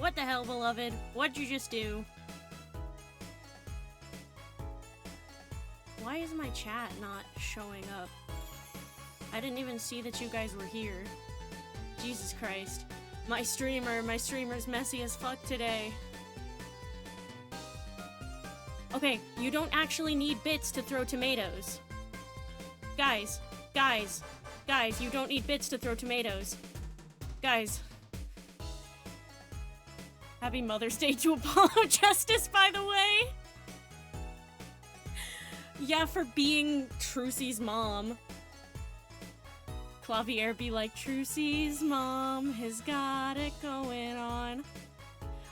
What the hell, beloved? What'd you just do? Why is my chat not showing up? I didn't even see that you guys were here. Jesus Christ. My streamer's messy as fuck today. Okay, you don't actually need bits to throw tomatoes. Guys, you don't need bits to throw tomatoes. Guys. Happy Mother's Day to Apollo Justice, by the way. Yeah, for being Trucy's mom. Clavier be like, Trucy's mom has got it going on.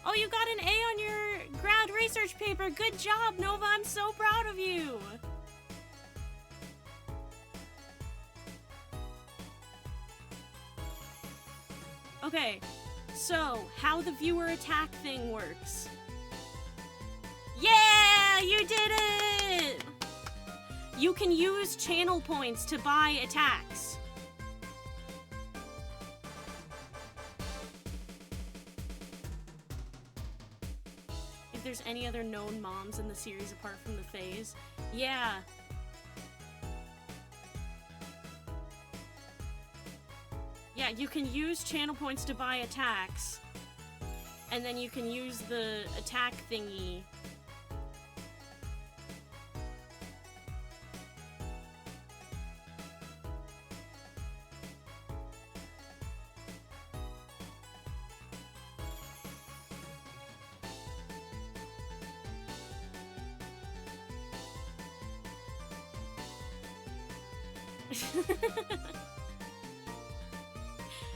Oh, you got an A on your grad research paper. Good job, Nova. I'm so proud of you. Okay, so how the viewer attack thing works. Yeah, you did it! You can use channel points to buy attacks. If there's any other known moms in the series apart from the phase. Yeah. Yeah, you can use channel points to buy attacks. And then you can use the attack thingy.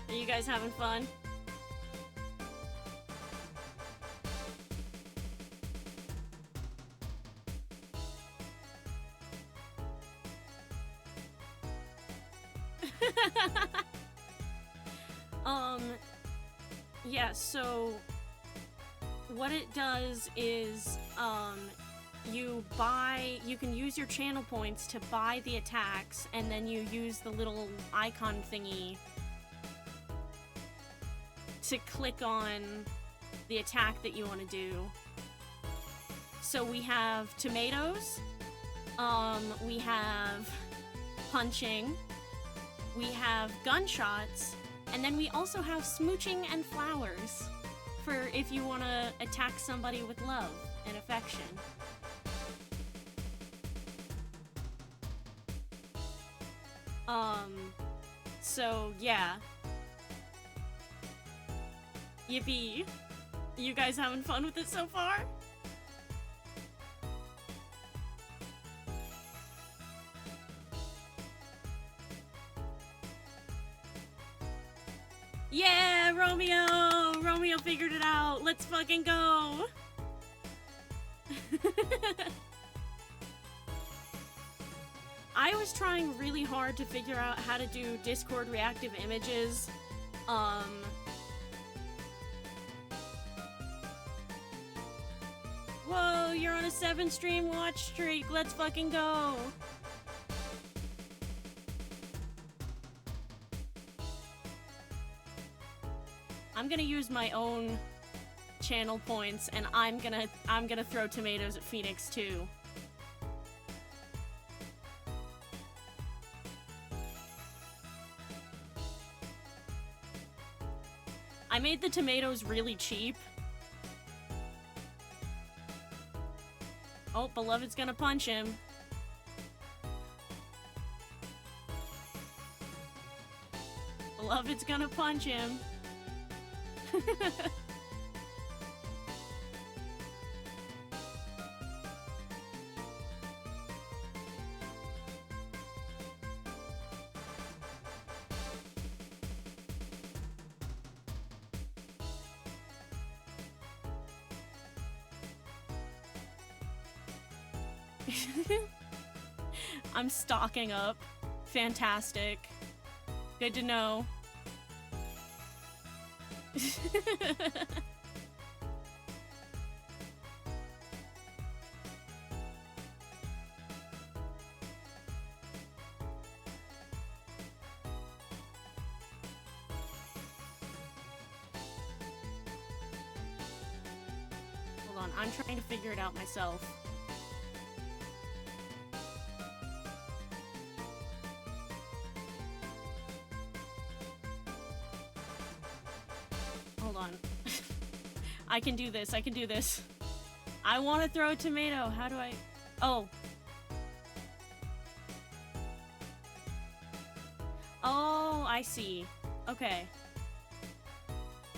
Are you guys having fun? Yeah, so what it does is, you can use your channel points to buy the attacks, and then you use the little icon thingy to click on the attack that you want to do. So we have tomatoes, we have punching, we have gunshots, and then we also have smooching and flowers for if you want to attack somebody with love and affection. So yeah. Yippee. You guys having fun with it so far? Yeah, Romeo! Romeo figured it out. Let's fucking go! I was trying really hard to figure out how to do Discord reactive images. Whoa, you're on a 7-stream watch streak. Let's fucking go. I'm gonna use my own channel points, and I'm gonna throw tomatoes at Phoenix too. I made the tomatoes really cheap. Oh, Beloved's gonna punch him. Beloved's gonna punch him. I'm stocking up. Fantastic. Good to know. on. I'm trying to figure it out myself. Hold on. I can do this. I can do this. I want to throw a tomato. How do I... Oh. Oh, I see. Okay.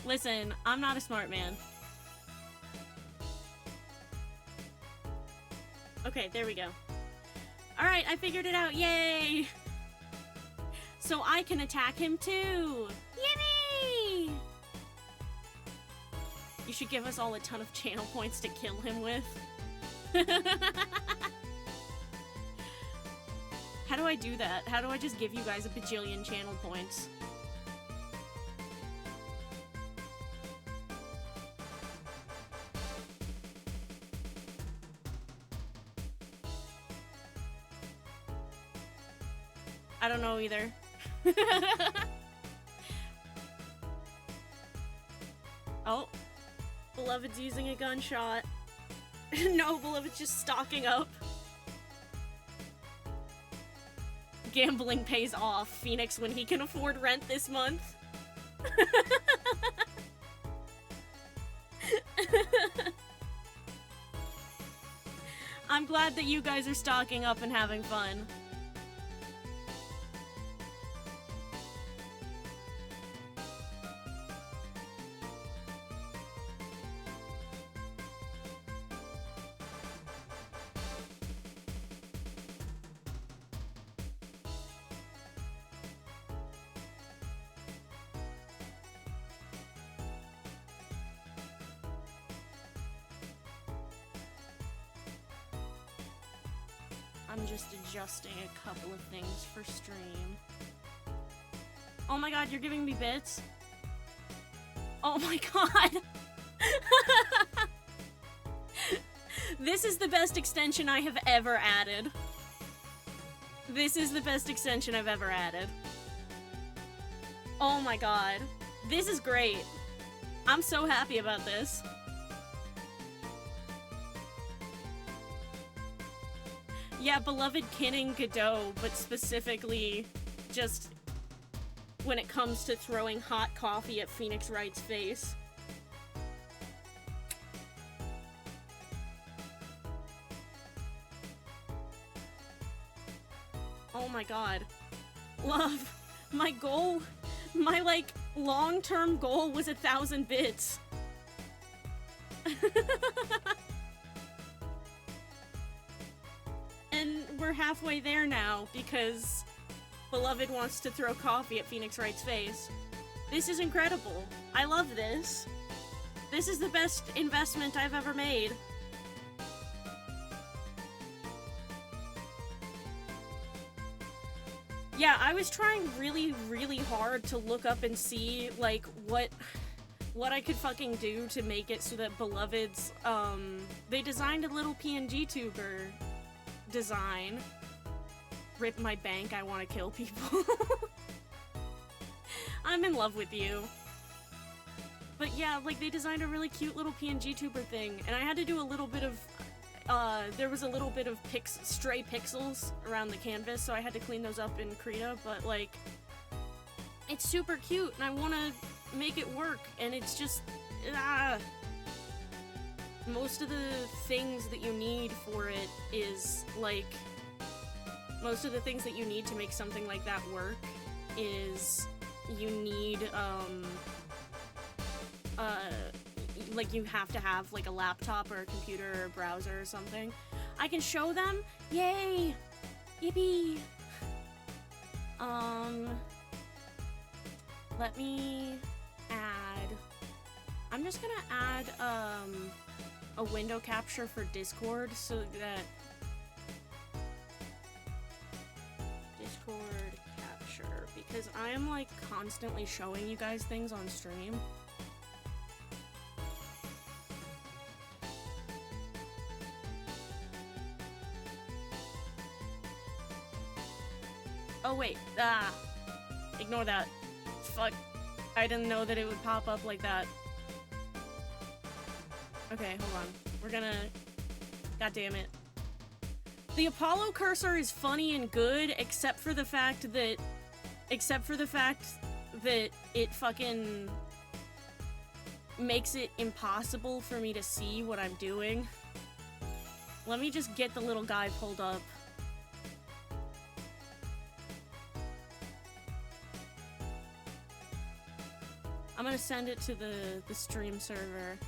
Listen, I'm not a smart man. Okay, there we go. Alright, I figured it out. Yay! So I can attack him too! Yippee! You should give us all a ton of channel points to kill him with. How do I do that? How do I just give you guys a bajillion channel points? I don't know either. Oh. Beloved's using a gunshot. No, Beloved's just stocking up. Gambling pays off, Phoenix, when he can afford rent this month. I'm glad that you guys are stocking up and having fun. I'm just adjusting a couple of things for stream. Oh my god, you're giving me bits? Oh my god! This is the best extension I have ever added. This is the best extension I've ever added. Oh my god. This is great. I'm so happy about this. Yeah, Beloved kidding Godot, but specifically just when it comes to throwing hot coffee at Phoenix Wright's face. Oh my god. Love, my goal, my, like, long-term goal was 1,000 bits. And we're halfway there now, because Beloved wants to throw coffee at Phoenix Wright's face. This is incredible. I love this. This is the best investment I've ever made. Yeah, I was trying really, really hard to look up and see, like, what I could fucking do to make it so that Beloved's, they designed a little PNG tuber design. Rip my bank, I want to kill people. I'm in love with you. But yeah, like, they designed a really cute little PNG tuber thing, and I had to do a little bit of, there was a little bit of stray pixels around the canvas, so I had to clean those up in Krita, but, like, it's super cute, and I want to make it work, and it's just, most of the things that you need for it is, like, most of the things that you need to make something like that work is you need, like, you have to have, like, a laptop or a computer or a browser or something. I can show them? Yay! Yippee! Let me add... I'm just gonna add, a window capture for Discord so that... Discord capture, because I am, like, constantly showing you guys things on stream. Oh wait, ignore that. Fuck. I didn't know that it would pop up like that. Okay, hold on. We're gonna... God damn it. The Apollo cursor is funny and good, except for the fact that it fucking makes it impossible for me to see what I'm doing. Let me just get the little guy pulled up. I'm gonna send it to the stream server.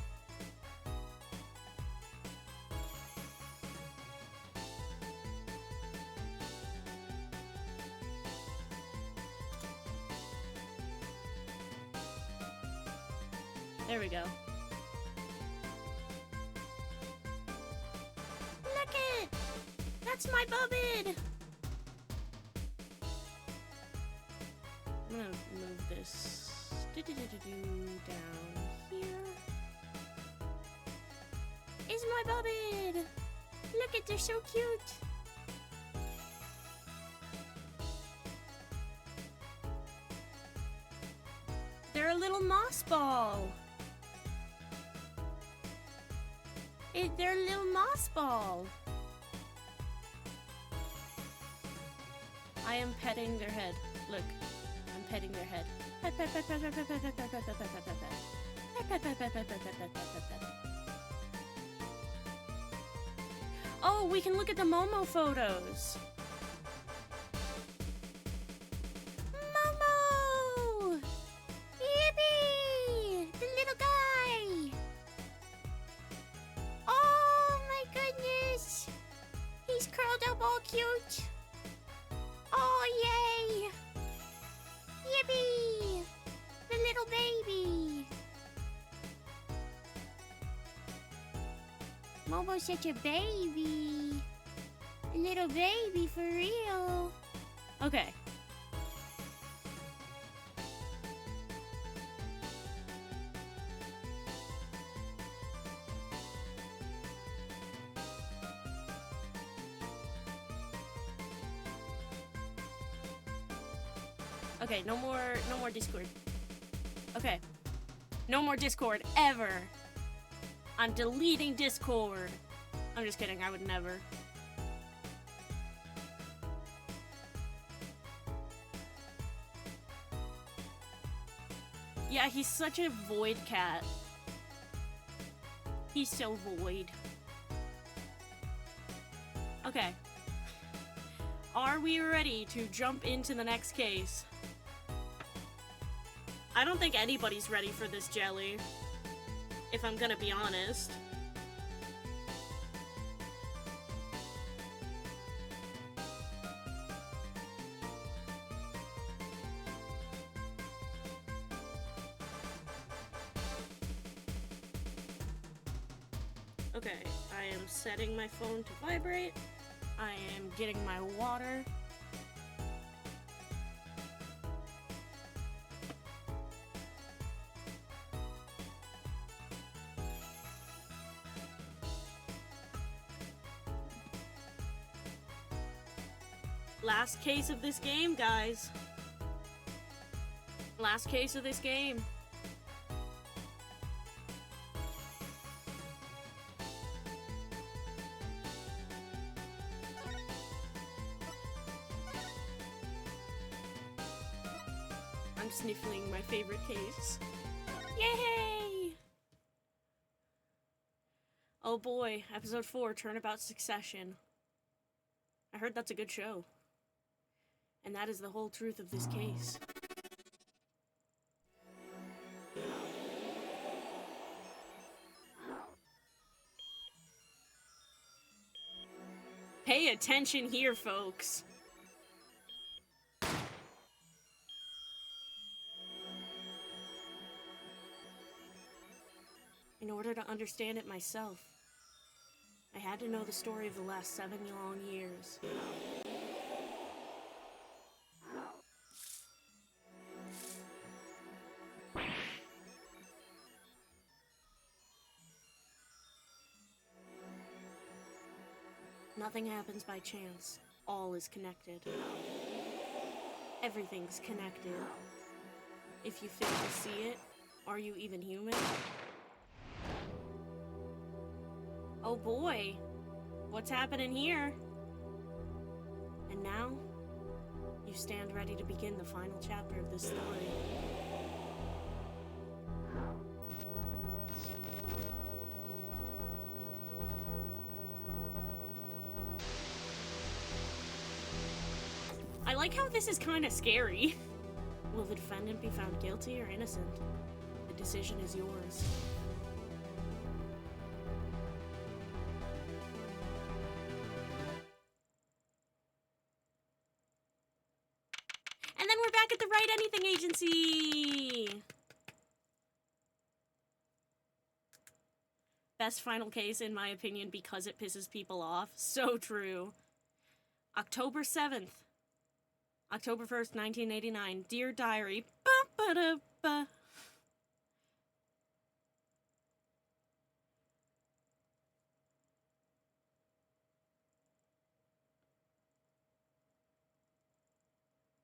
There we go. Look it! That's my bubbid! I'm gonna move this down here. Is my bubbid! Look it, they're so cute! They're a little moss ball! They're a little moss ball! I am petting their head. Look, I'm petting their head. Pet, pet, pet, pet, pet, pet, pet, pet, pet, pet, pet, pet, pet, pet, pet. Pet, pet, pet, pet, pet, pet, pet, pet, pet, pet. Oh, we can look at the Momo photos. Momo! Yippee! The little guy! Oh my goodness! He's curled up all cute. Oh, yay! Yippee! The little baby! Momo's such a baby! A little baby for real! Okay. Okay, no more Discord. Okay. No more Discord, ever. I'm deleting Discord. I'm just kidding, I would never. Yeah, he's such a void cat. He's so void. Okay. Are we ready to jump into the next case? I don't think anybody's ready for this jelly, if I'm gonna be honest. Okay, I am setting my phone to vibrate. I am getting my water. Last case of this game, guys. Last case of this game. I'm sniffling my favorite case. Yay! Oh boy, episode 4, Turnabout Succession. I heard that's a good show. And that is the whole truth of this case. Pay attention here, folks. In order to understand it myself, I had to know the story of the last 7 long years. Nothing happens by chance. All is connected. Everything's connected. If you fail to see it, are you even human? Oh boy, what's happening here? And now, you stand ready to begin the final chapter of this story. I like how this is kind of scary. Will the defendant be found guilty or innocent? The decision is yours. And then we're back at the Write Anything Agency! Best final case, in my opinion, because it pisses people off. So true. October 7th. October 1st, 1989. Dear Diary. Ba-ba-da-ba.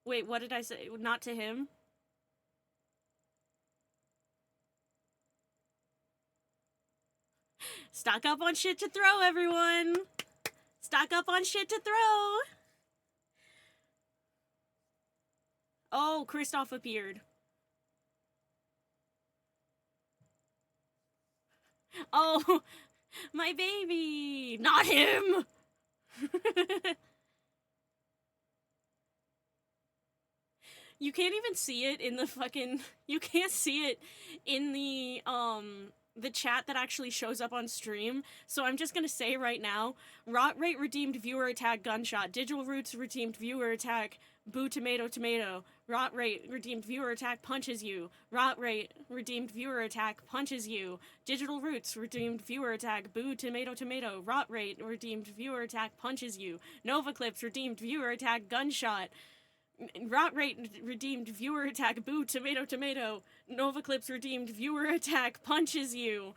Wait, what did I say? Not to him? Stock up on shit to throw, everyone! Stock up on shit to throw! Oh, Kristoff appeared. Oh, my baby! Not him! You can't even see it in the fucking... You can't see it in the chat that actually shows up on stream. So I'm just gonna say right now, Rot Rate redeemed viewer attack gunshot. Digital Roots redeemed viewer attack boo tomato tomato. Rot Rate redeemed viewer attack punches you. Rot Rate redeemed viewer attack punches you. Digital Roots redeemed viewer attack boo tomato tomato. Rot Rate redeemed viewer attack punches you. Nova Clips redeemed viewer attack gunshot. Rot Rate redeemed viewer attack boo tomato tomato. Nova Clips redeemed viewer attack punches you.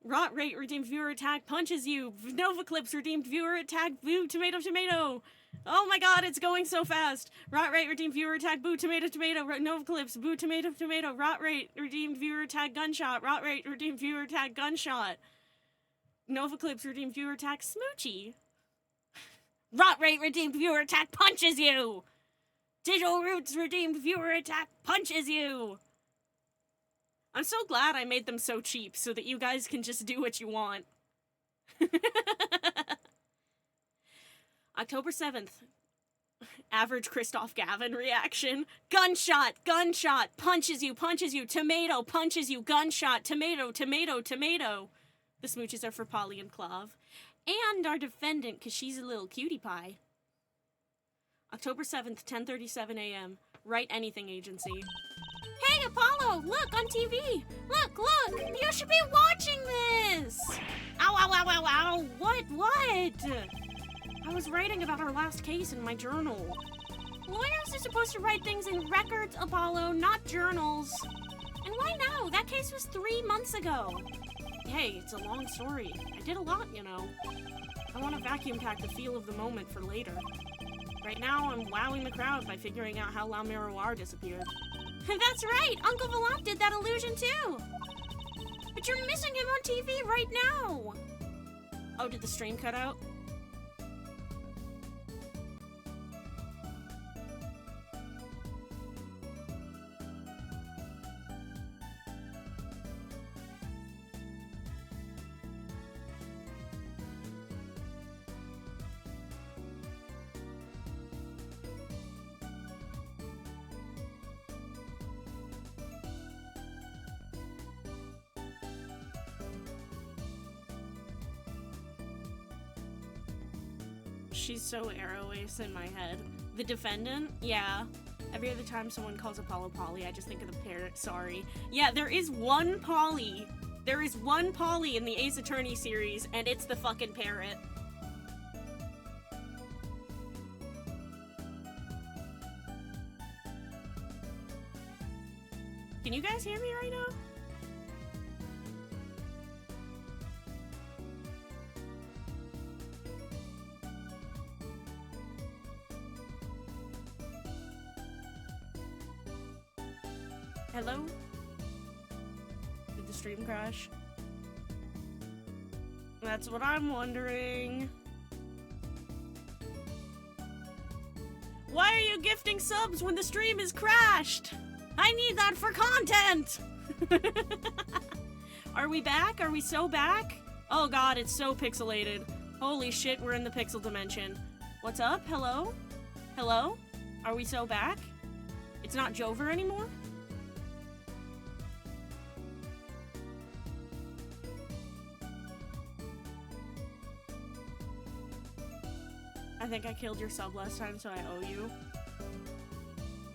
Rot Rate redeemed viewer attack punches you. Nova Clips redeemed viewer attack boo tomato tomato. Oh my god, it's going so fast. Rot Rate redeemed viewer attack boo tomato tomato. Nova Clips boo tomato tomato. Rot Rate redeemed viewer attack gunshot. Rot Rate redeemed viewer attack gunshot. Nova Clips redeemed viewer attack smoochie. Rot Rate redeemed viewer attack punches you. Digital Roots redeemed viewer attack punches you! I'm so glad I made them so cheap so that you guys can just do what you want. October 7th. Average Kristoff Gavin reaction. Gunshot! Gunshot! Punches you! Punches you! Tomato! Punches you! Gunshot! Tomato! Tomato! Tomato! The smooches are for Polly and Clav. And our defendant, because she's a little cutie pie. October 7th, 10:37 a.m. Write Anything Agency. Hey, Apollo! Look, on TV! Look, look! You should be watching this! Ow, ow, ow, ow, ow! What? I was writing about our last case in my journal. Lawyers are supposed to write things in records, Apollo, not journals. And why now? That case was 3 months ago. Hey, it's a long story. I did a lot, you know. I want to vacuum pack the feel of the moment for later. Right now, I'm wowing the crowd by figuring out how La Miroir disappeared. That's right! Uncle Volant did that illusion too! But you're missing him on TV right now! Oh, did the stream cut out? She's so Arrow Ace in my head. The defendant? Yeah. Every other time someone calls Apollo Polly, I just think of the parrot. Sorry. Yeah, there is one Polly. There is one Polly in the Ace Attorney series, and it's the fucking parrot. Can you guys hear me right now? Hello? Did the stream crash? That's what I'm wondering. Why are you gifting subs when the stream is crashed? I need that for content! Are we back? Are we so back? Oh god, it's so pixelated. Holy shit, we're in the pixel dimension. What's up? Hello? Hello? Are we so back? It's not Jover anymore? I think I killed your sub last time, so I owe you.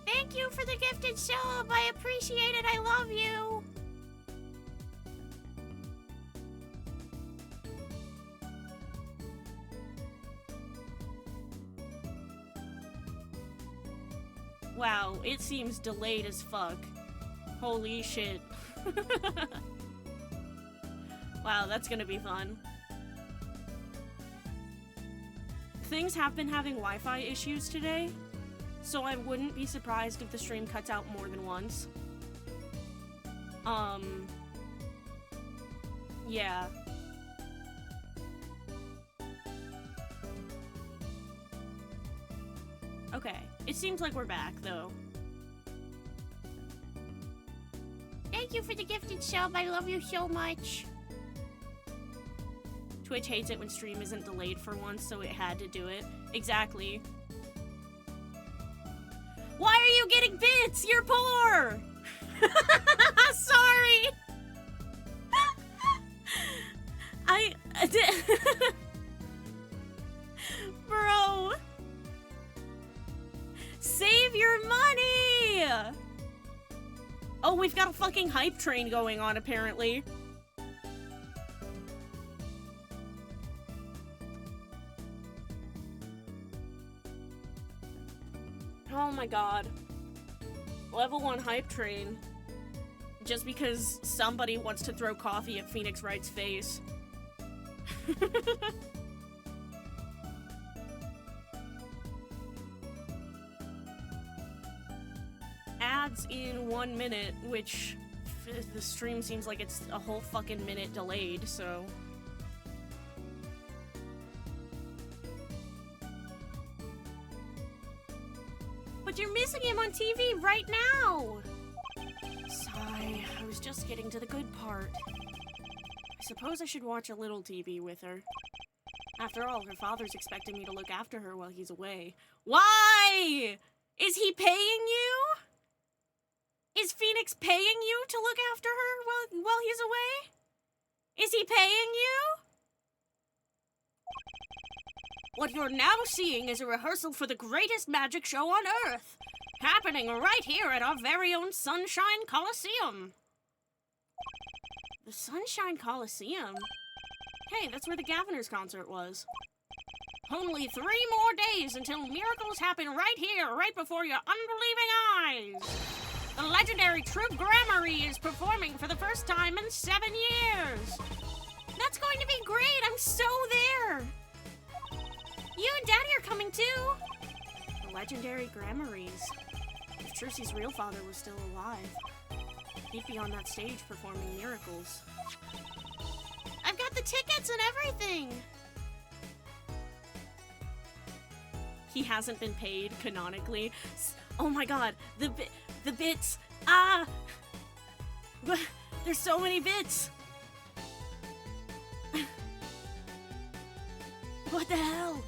Thank you for the gifted sub! I appreciate it! I love you! Wow, it seems delayed as fuck. Holy shit. Wow, that's gonna be fun. Things have been having Wi-Fi issues today, so I wouldn't be surprised if the stream cuts out more than once. Yeah. Okay, it seems like we're back, though. Thank you for the gifted sub, I love you so much. Twitch hates it when stream isn't delayed for once, so it had to do it. Exactly. Why are you getting bits? You're poor! Sorry! Bro! Save your money! Oh, we've got a fucking hype train going on, apparently. Oh my god. Level 1 hype train. Just because somebody wants to throw coffee at Phoenix Wright's face. Ads in 1 minute, which the stream seems like it's a whole fucking minute delayed, so... But you're missing him on TV right now! Sigh, I was just getting to the good part. I suppose I should watch a little TV with her. After all, her father's expecting me to look after her while he's away. Why? Is he paying you? Is Phoenix paying you to look after her while he's away? Is he paying you? What you're now seeing is a rehearsal for the greatest magic show on Earth, happening right here at our very own Sunshine Coliseum. The Sunshine Coliseum? Hey, that's where the Gaviners concert was. Only 3 more days until miracles happen right here, right before your unbelieving eyes. The legendary troupe Gramarye is performing for the first time in 7 years. That's going to be great, I'm so there. You and Daddy are coming too! The legendary Gramarys. If Trucy's real father was still alive, he'd be on that stage performing miracles. I've got the tickets and everything! He hasn't been paid, canonically. Oh my god, the bits! Ah! There's so many bits! What the hell?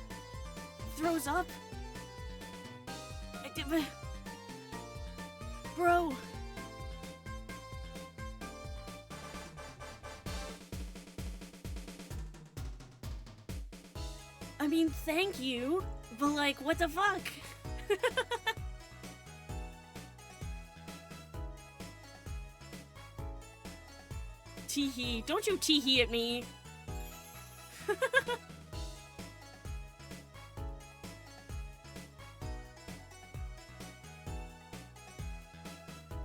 Throws up? Bro! I mean, thank you, but like, what the fuck? Tee-hee. Don't you tee-hee at me.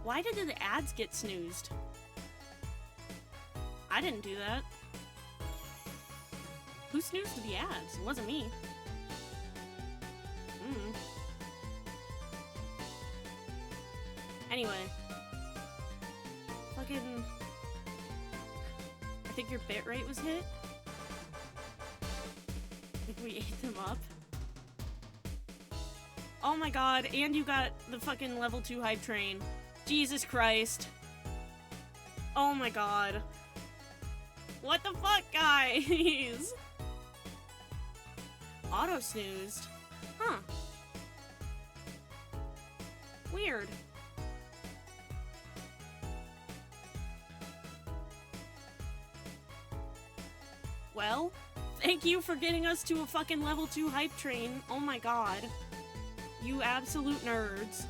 Why did the ads get snoozed? I didn't do that. Who snoozed the ads? It wasn't me. Anyway. Fucking... I think your bitrate was hit? We ate them up. Oh my god, and you got the fucking level 2 hype train. Jesus Christ. Oh my god. What the fuck, guys? Auto snoozed. Huh. Weird. Well, thank you for getting us to a fucking level 2 hype train. Oh my god. You absolute nerds.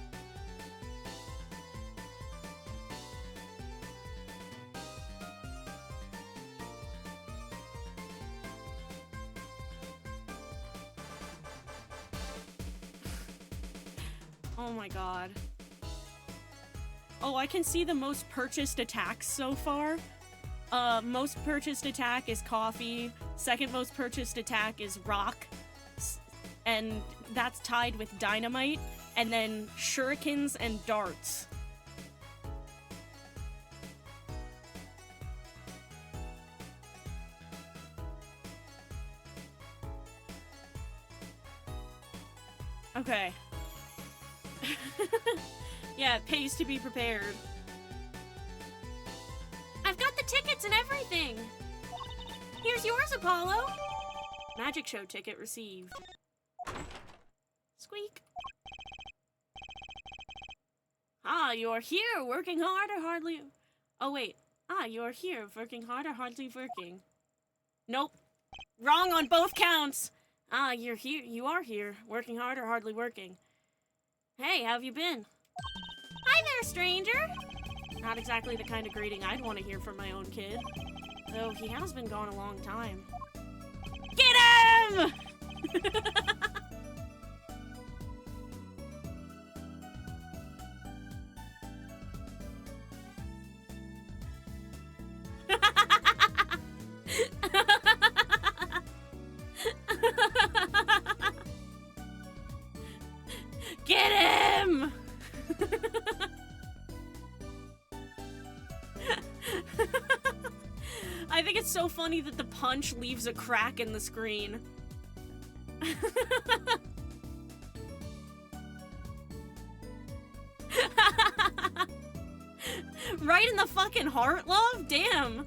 Oh my god. Oh, I can see the most purchased attacks so far. Most purchased attack is coffee. Second most purchased attack is rock. And that's tied with dynamite. And then shurikens and darts. Okay. Yeah, it pays to be prepared. I've got the tickets and everything! Here's yours, Apollo! Magic show ticket received. Squeak. Ah, you're here, working hard or hardly... Oh, wait. Ah, you're here, working hard or hardly working. Nope. Wrong on both counts! Ah, you're here. You are here, working hard or hardly working. Hey, how have you been? Hi there, stranger! Not exactly the kind of greeting I'd want to hear from my own kid. Though he has been gone a long time. Get him! Get him! I think it's so funny that the punch leaves a crack in the screen. Right in the fucking heart, love? Damn.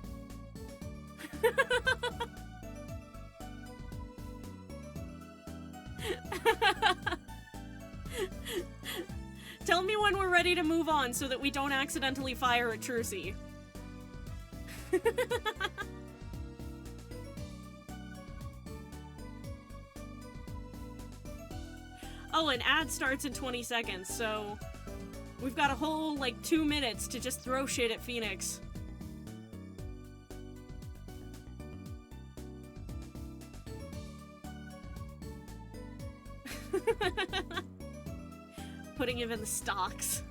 Tell me when we're ready to move on so that we don't accidentally fire at Trucy. Oh, an ad starts in 20 seconds, so we've got a whole, like, 2 minutes to just throw shit at Phoenix. Putting him in the stocks.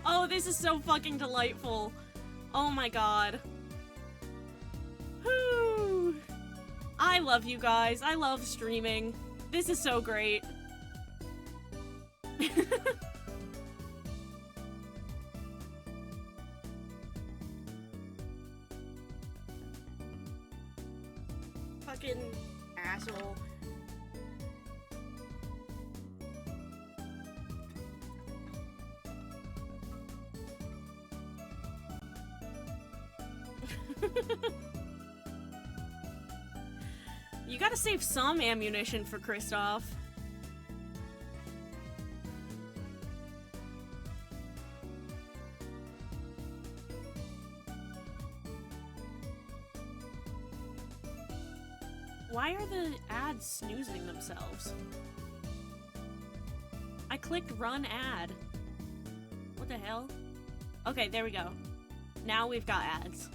Oh, this is so fucking delightful. Oh my god. Whew. I love you guys. I love streaming. This is so great. Fucking asshole. You gotta save some ammunition for Kristoff. Why are the ads snoozing themselves? I clicked run ad. What the hell? Okay, there we go. Now we've got ads.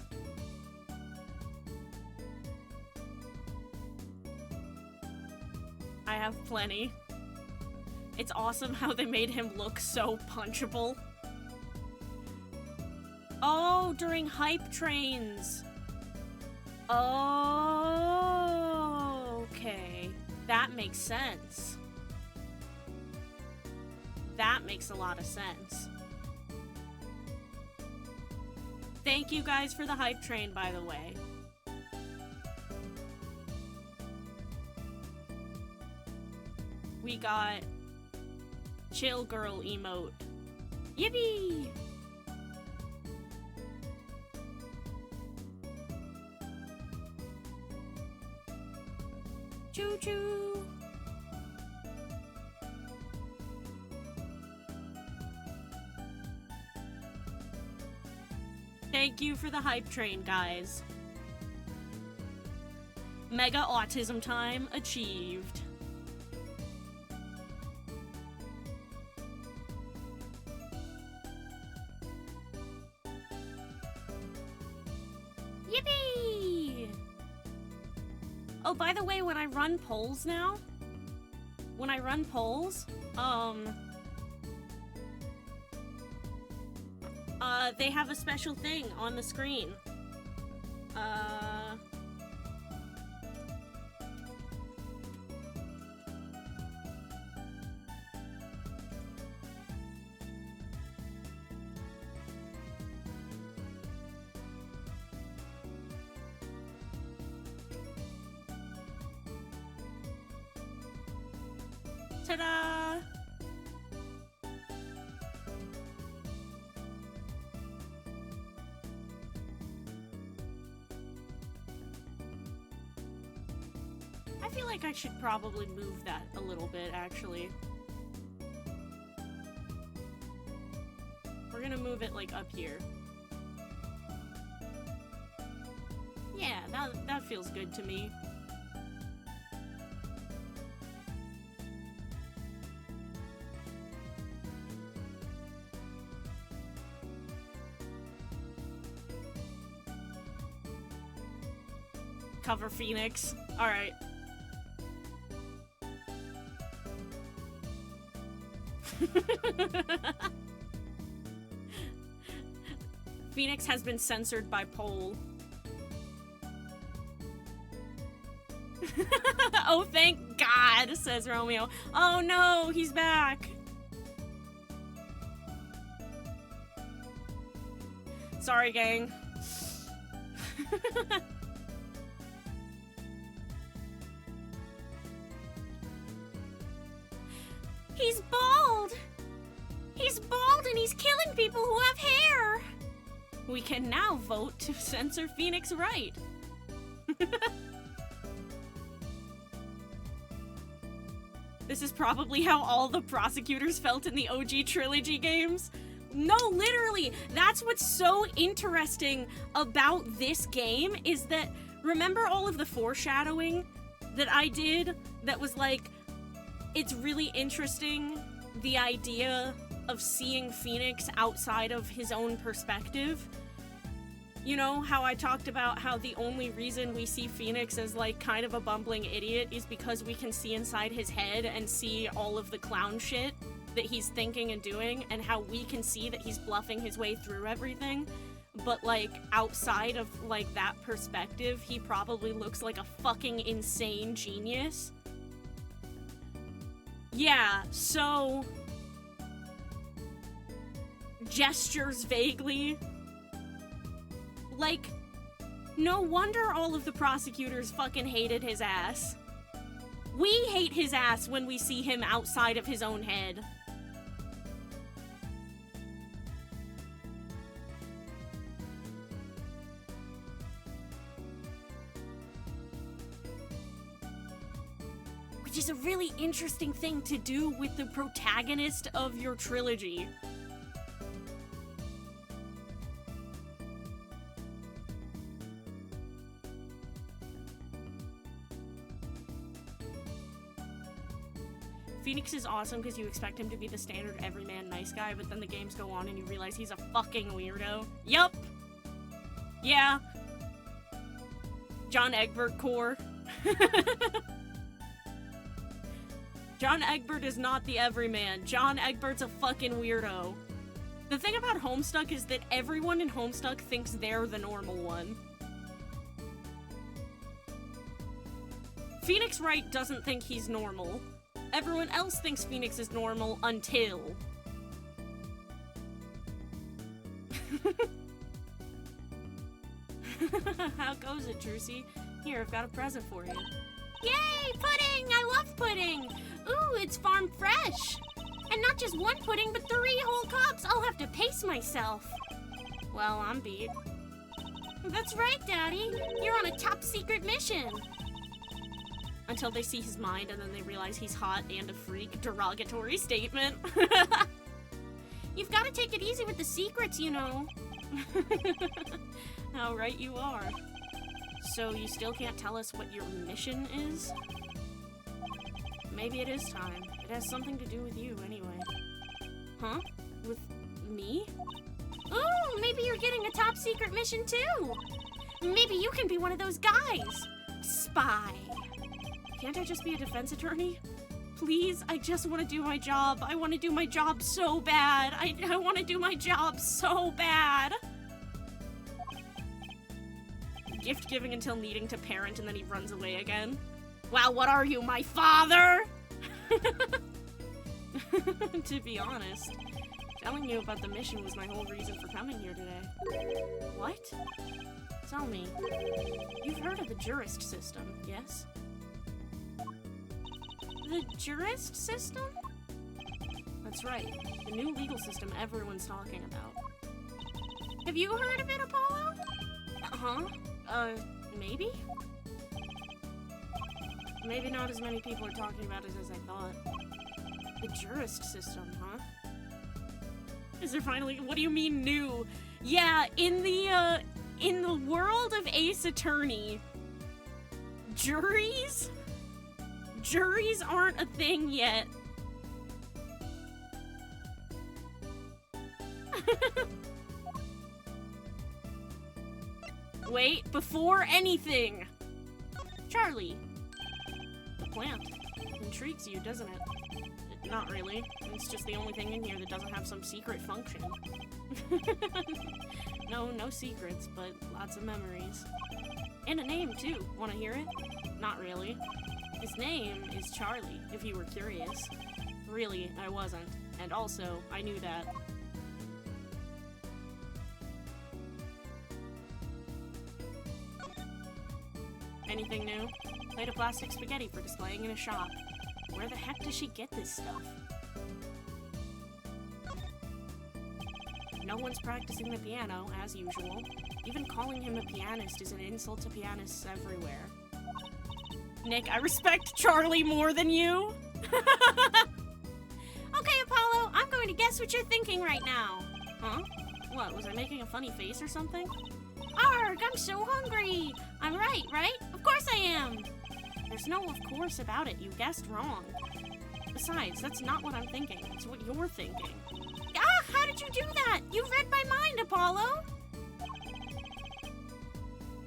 I have plenty. It's awesome how they made him look so punchable. Oh, during hype trains. Oh, okay. That makes sense. makes a lot of sense. Thank you guys for the hype train, by the way. We got chill girl emote. Yippee! Choo choo! Thank you for the hype train, guys. Mega autism time achieved. Yippee! Oh, by the way, when I run polls now, they have a special thing on the screen. Ta-da! I feel like I should probably move that a little bit, actually. We're gonna move it, like, up here. Yeah, that feels good to me. Cover Phoenix. Alright. Phoenix has been censored by Poll. Oh, thank God, says Romeo. Oh no, he's back. Sorry, gang. He's bald! He's bald and he's killing people who have hair! We can now vote to censor Phoenix Wright. This is probably how all the prosecutors felt in the OG trilogy games. No, literally, that's what's so interesting about this game is that, remember all of the foreshadowing that I did that was like, it's really interesting, the idea of seeing Phoenix outside of his own perspective. You know, how I talked about how the only reason we see Phoenix as, like, kind of a bumbling idiot is because we can see inside his head and see all of the clown shit that he's thinking and doing, and how we can see that he's bluffing his way through everything. But, like, outside of, like, that perspective, he probably looks like a fucking insane genius. Yeah, so... gestures vaguely. Like, no wonder all of the prosecutors fucking hated his ass. We hate his ass when we see him outside of his own head. Which is a really interesting thing to do with the protagonist of your trilogy. Phoenix is awesome because you expect him to be the standard everyman nice guy, but then the games go on and you realize he's a fucking weirdo. Yup! Yeah. John Egbert core. John Egbert is not the everyman. John Egbert's a fucking weirdo. The thing about Homestuck is that everyone in Homestuck thinks they're the normal one. Phoenix Wright doesn't think he's normal. Everyone else thinks Phoenix is normal until How goes it, Trucy? Here, I've got a present for you. Yay, pudding! I love pudding! Ooh, it's farm fresh! And not just one pudding, but 3 whole cups! I'll have to pace myself. Well, I'm beat. That's right, Daddy. You're on a top secret mission. Until they see his mind and then they realize he's hot and a freak. Derogatory statement. You've got to take it easy with the secrets, you know. How right you are. So you still can't tell us what your mission is? Maybe it is time. It has something to do with you anyway. Huh? With me? Ooh, maybe you're getting a top secret mission too. Maybe you can be one of those guys. Spy. Can't I just be a defense attorney? Please, I just want to do my job. I want to do my job so bad. I want to do my job so bad. Gift giving until needing to parent and then he runs away again. Wow, what are you, my father? To be honest, telling you about the mission was my whole reason for coming here today. What? Tell me. You've heard of the jurist system, yes? The jurist system? That's right. The new legal system everyone's talking about. Have you heard of it, Apollo? Uh-huh. Maybe? Maybe not as many people are talking about it as I thought. The jurist system, huh? Is there finally— what do you mean new? Yeah, in the world of Ace Attorney, juries aren't a thing yet. Wait, before anything! Charlie. The plant. Intrigues you, doesn't it? Not really. It's just the only thing in here that doesn't have some secret function. No secrets, but lots of memories. And a name, too. Wanna hear it? Not really. His name is Charlie, if you were curious. Really, I wasn't. And also, I knew that. Anything new? Plate of plastic spaghetti for displaying in a shop. Where the heck does she get this stuff? No one's practicing the piano, as usual. Even calling him a pianist is an insult to pianists everywhere. Nick, I respect Charlie more than you. Okay, Apollo, I'm going to guess what you're thinking right now. Huh? What, was I making a funny face or something? Arg, I'm so hungry! I'm right? Of course I am! There's no of course about it, you guessed wrong. Besides, that's not what I'm thinking, it's what you're thinking. Ah, how did you do that? You read my mind, Apollo!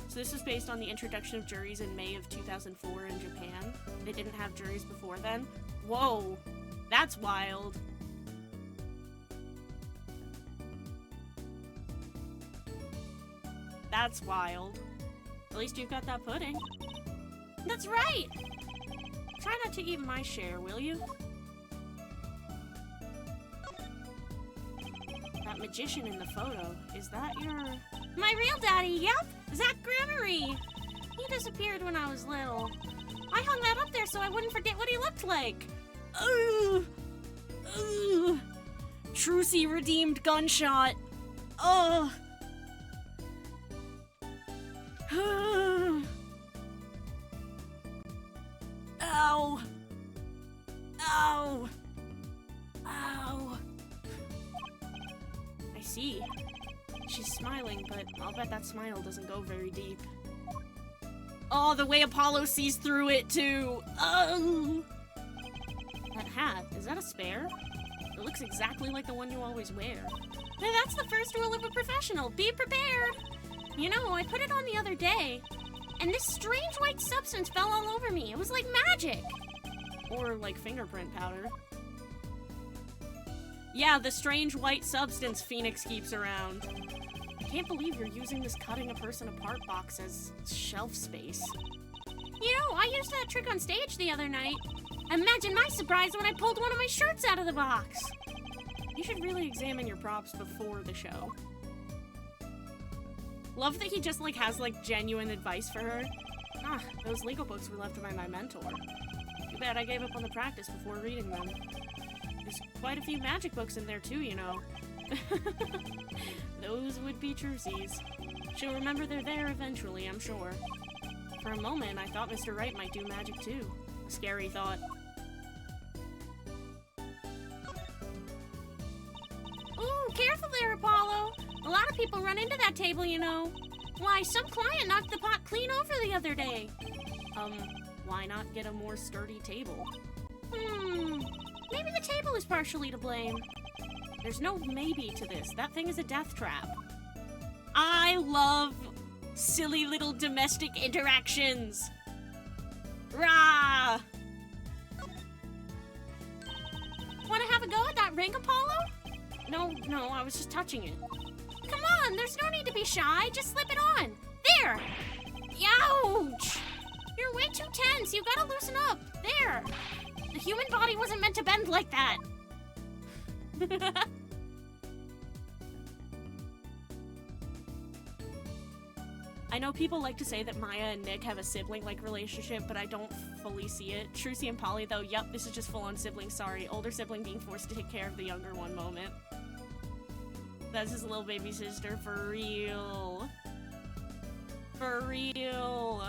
So this is based on the introduction of juries in May of 2004 in Japan. They didn't have juries before then. Whoa, that's wild. That's wild. At least you've got that pudding. That's right! Try not to eat my share, will you? That magician in the photo, is that your— My real daddy, yep! Zach Gramery! He disappeared when I was little. I hung that up there so I wouldn't forget what he looked like. Ooh! Ooh! Trucy redeemed gunshot. Ugh! Ow! Ow! Ow! I see. She's smiling, but I'll bet that smile doesn't go very deep. Oh, the way Apollo sees through it, too! Oh! That hat, is that a spare? It looks exactly like the one you always wear. Hey, that's the first rule of a professional. Be prepared! You know, I put it on the other day, and this strange white substance fell all over me. It was like magic. Or like fingerprint powder. Yeah, the strange white substance Phoenix keeps around. I can't believe you're using this cutting a person apart box as shelf space. You know, I used that trick on stage the other night. Imagine my surprise when I pulled one of my shirts out of the box. You should really examine your props before the show. Love that he just, like, has, like, genuine advice for her. Ah, those legal books were left by my mentor. Too bad I gave up on the practice before reading them. There's quite a few magic books in there, too, you know. Those would be Trucy's. She'll remember they're there eventually, I'm sure. For a moment, I thought Mr. Wright might do magic, too. A scary thought. Ooh, careful there, Apollo! A lot of people run into that table, you know. Why, some client knocked the pot clean over the other day. Why not get a more sturdy table? Maybe the table is partially to blame. There's no maybe to this. That thing is a death trap. I love silly little domestic interactions. Rah! Wanna have a go at that ring, Apollo? No, I was just touching it. Come on, there's no need to be shy. Just slip it on. There! Ouch! You're way too tense. You gotta loosen up. There! The human body wasn't meant to bend like that. I know people like to say that Maya and Nick have a sibling-like relationship, but I don't fully see it. Trucy and Polly, though, yup, this is just full-on sibling, sorry. Older sibling being forced to take care of the younger one moment. That's his little baby sister, for real. For real.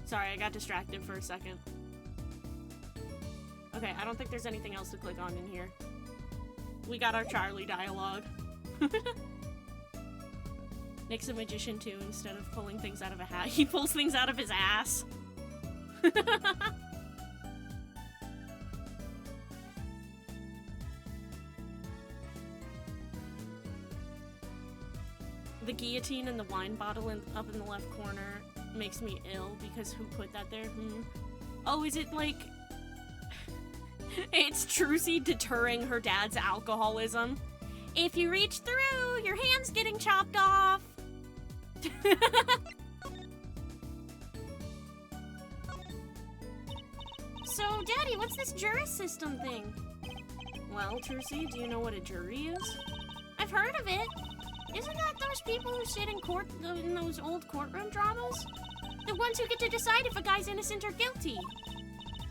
Sorry, I got distracted for a second. Okay, I don't think there's anything else to click on in here. We got our Charlie dialogue. Nick's a magician too. Instead of pulling things out of a hat, he pulls things out of his ass. The guillotine and the wine bottle up in the left corner makes me ill because who put that there? Oh, is it like... It's Trucy deterring her dad's alcoholism. If you reach through, your hand's getting chopped off. So, Daddy, what's this jury system thing? Well, Trucy, do you know what a jury is? I've heard of it. Isn't that those people who sit in court in those old courtroom dramas? The ones who get to decide if a guy's innocent or guilty.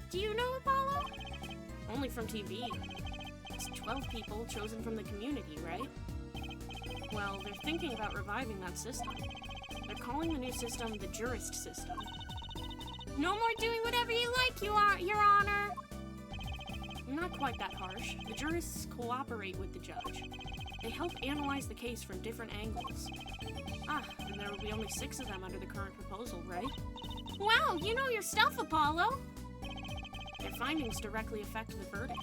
Do you know, Apollo? Only from TV. It's 12 people chosen from the community, right? Well, they're thinking about reviving that system. They're calling the new system the jurist system. No more doing whatever you like, Your Honor! Not quite that harsh. The jurists cooperate with the judge. They help analyze the case from different angles. Ah, and there will be only 6 of them under the current proposal, right? Wow, you know your stuff, Apollo! Their findings directly affect the verdict.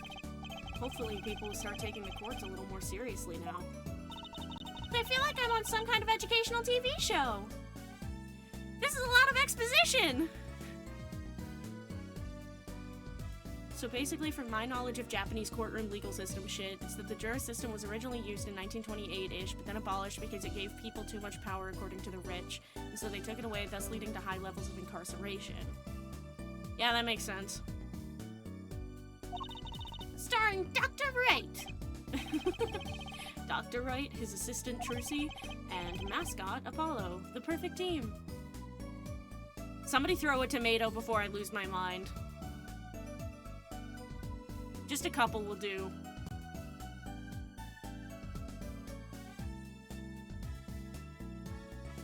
Hopefully people will start taking the courts a little more seriously now. I feel like I'm on some kind of educational TV show! This is a lot of exposition! So basically, from my knowledge of Japanese courtroom legal system shit, it's that the jurist system was originally used in 1928-ish, but then abolished because it gave people too much power according to the rich, and so they took it away, thus leading to high levels of incarceration. Yeah, that makes sense. Starring Dr. Wright! Dr. Wright, his assistant Trucy, and mascot Apollo, the perfect team. Somebody throw a tomato before I lose my mind. Just a couple will do.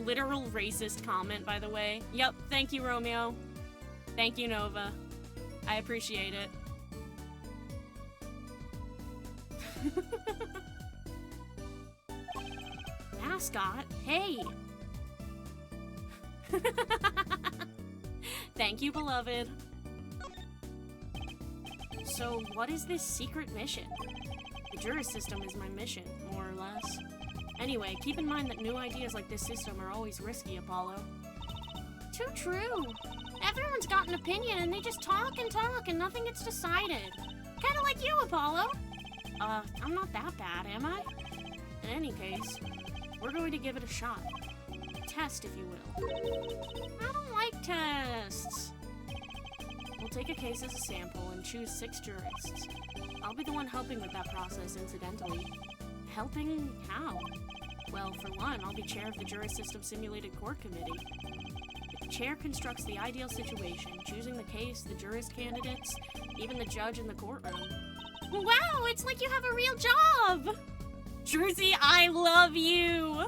Literal racist comment, by the way. Yep, thank you, Romeo. Thank you, Nova. I appreciate it. Mascot? Hey! Thank you, beloved. So, what is this secret mission? The jurist system is my mission, more or less. Anyway, keep in mind that new ideas like this system are always risky, Apollo. Too true. Everyone's got an opinion and they just talk and nothing gets decided. Kinda like you, Apollo. I'm not that bad, am I? In any case, we're going to give it a shot. A test, if you will. I don't like tests. We'll take a case as a sample and choose 6 jurists. I'll be the one helping with that process, incidentally. Helping how? Well, for one, I'll be chair of the Jury System Simulated Court Committee. The chair constructs the ideal situation, choosing the case, the jurist candidates, even the judge in the courtroom. Wow, it's like you have a real job! Druzy, I love you!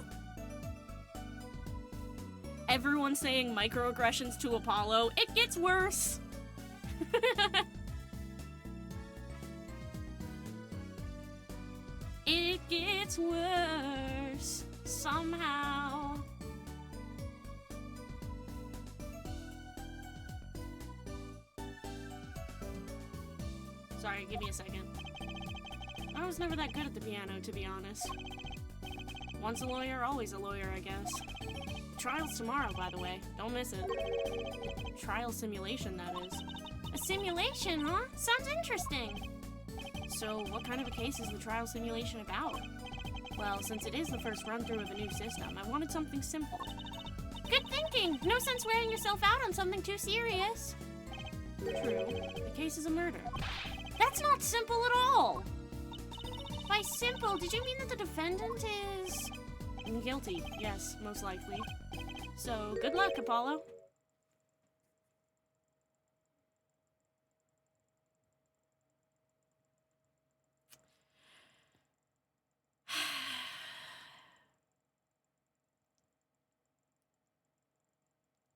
Everyone saying microaggressions to Apollo. It gets worse! It gets worse somehow. Sorry, give me a second. I was never that good at the piano, to be honest. Once a lawyer, always a lawyer, I guess. Trial's tomorrow, by the way. Don't miss it. Trial simulation, that is. A simulation, huh? Sounds interesting. So, what kind of a case is the trial simulation about? Well, since it is the first run-through of a new system, I wanted something simple. Good thinking! No sense wearing yourself out on something too serious. True. The case is a murder. That's not simple at all! By simple, did you mean that the defendant is... guilty, yes, most likely. So, good luck, Apollo.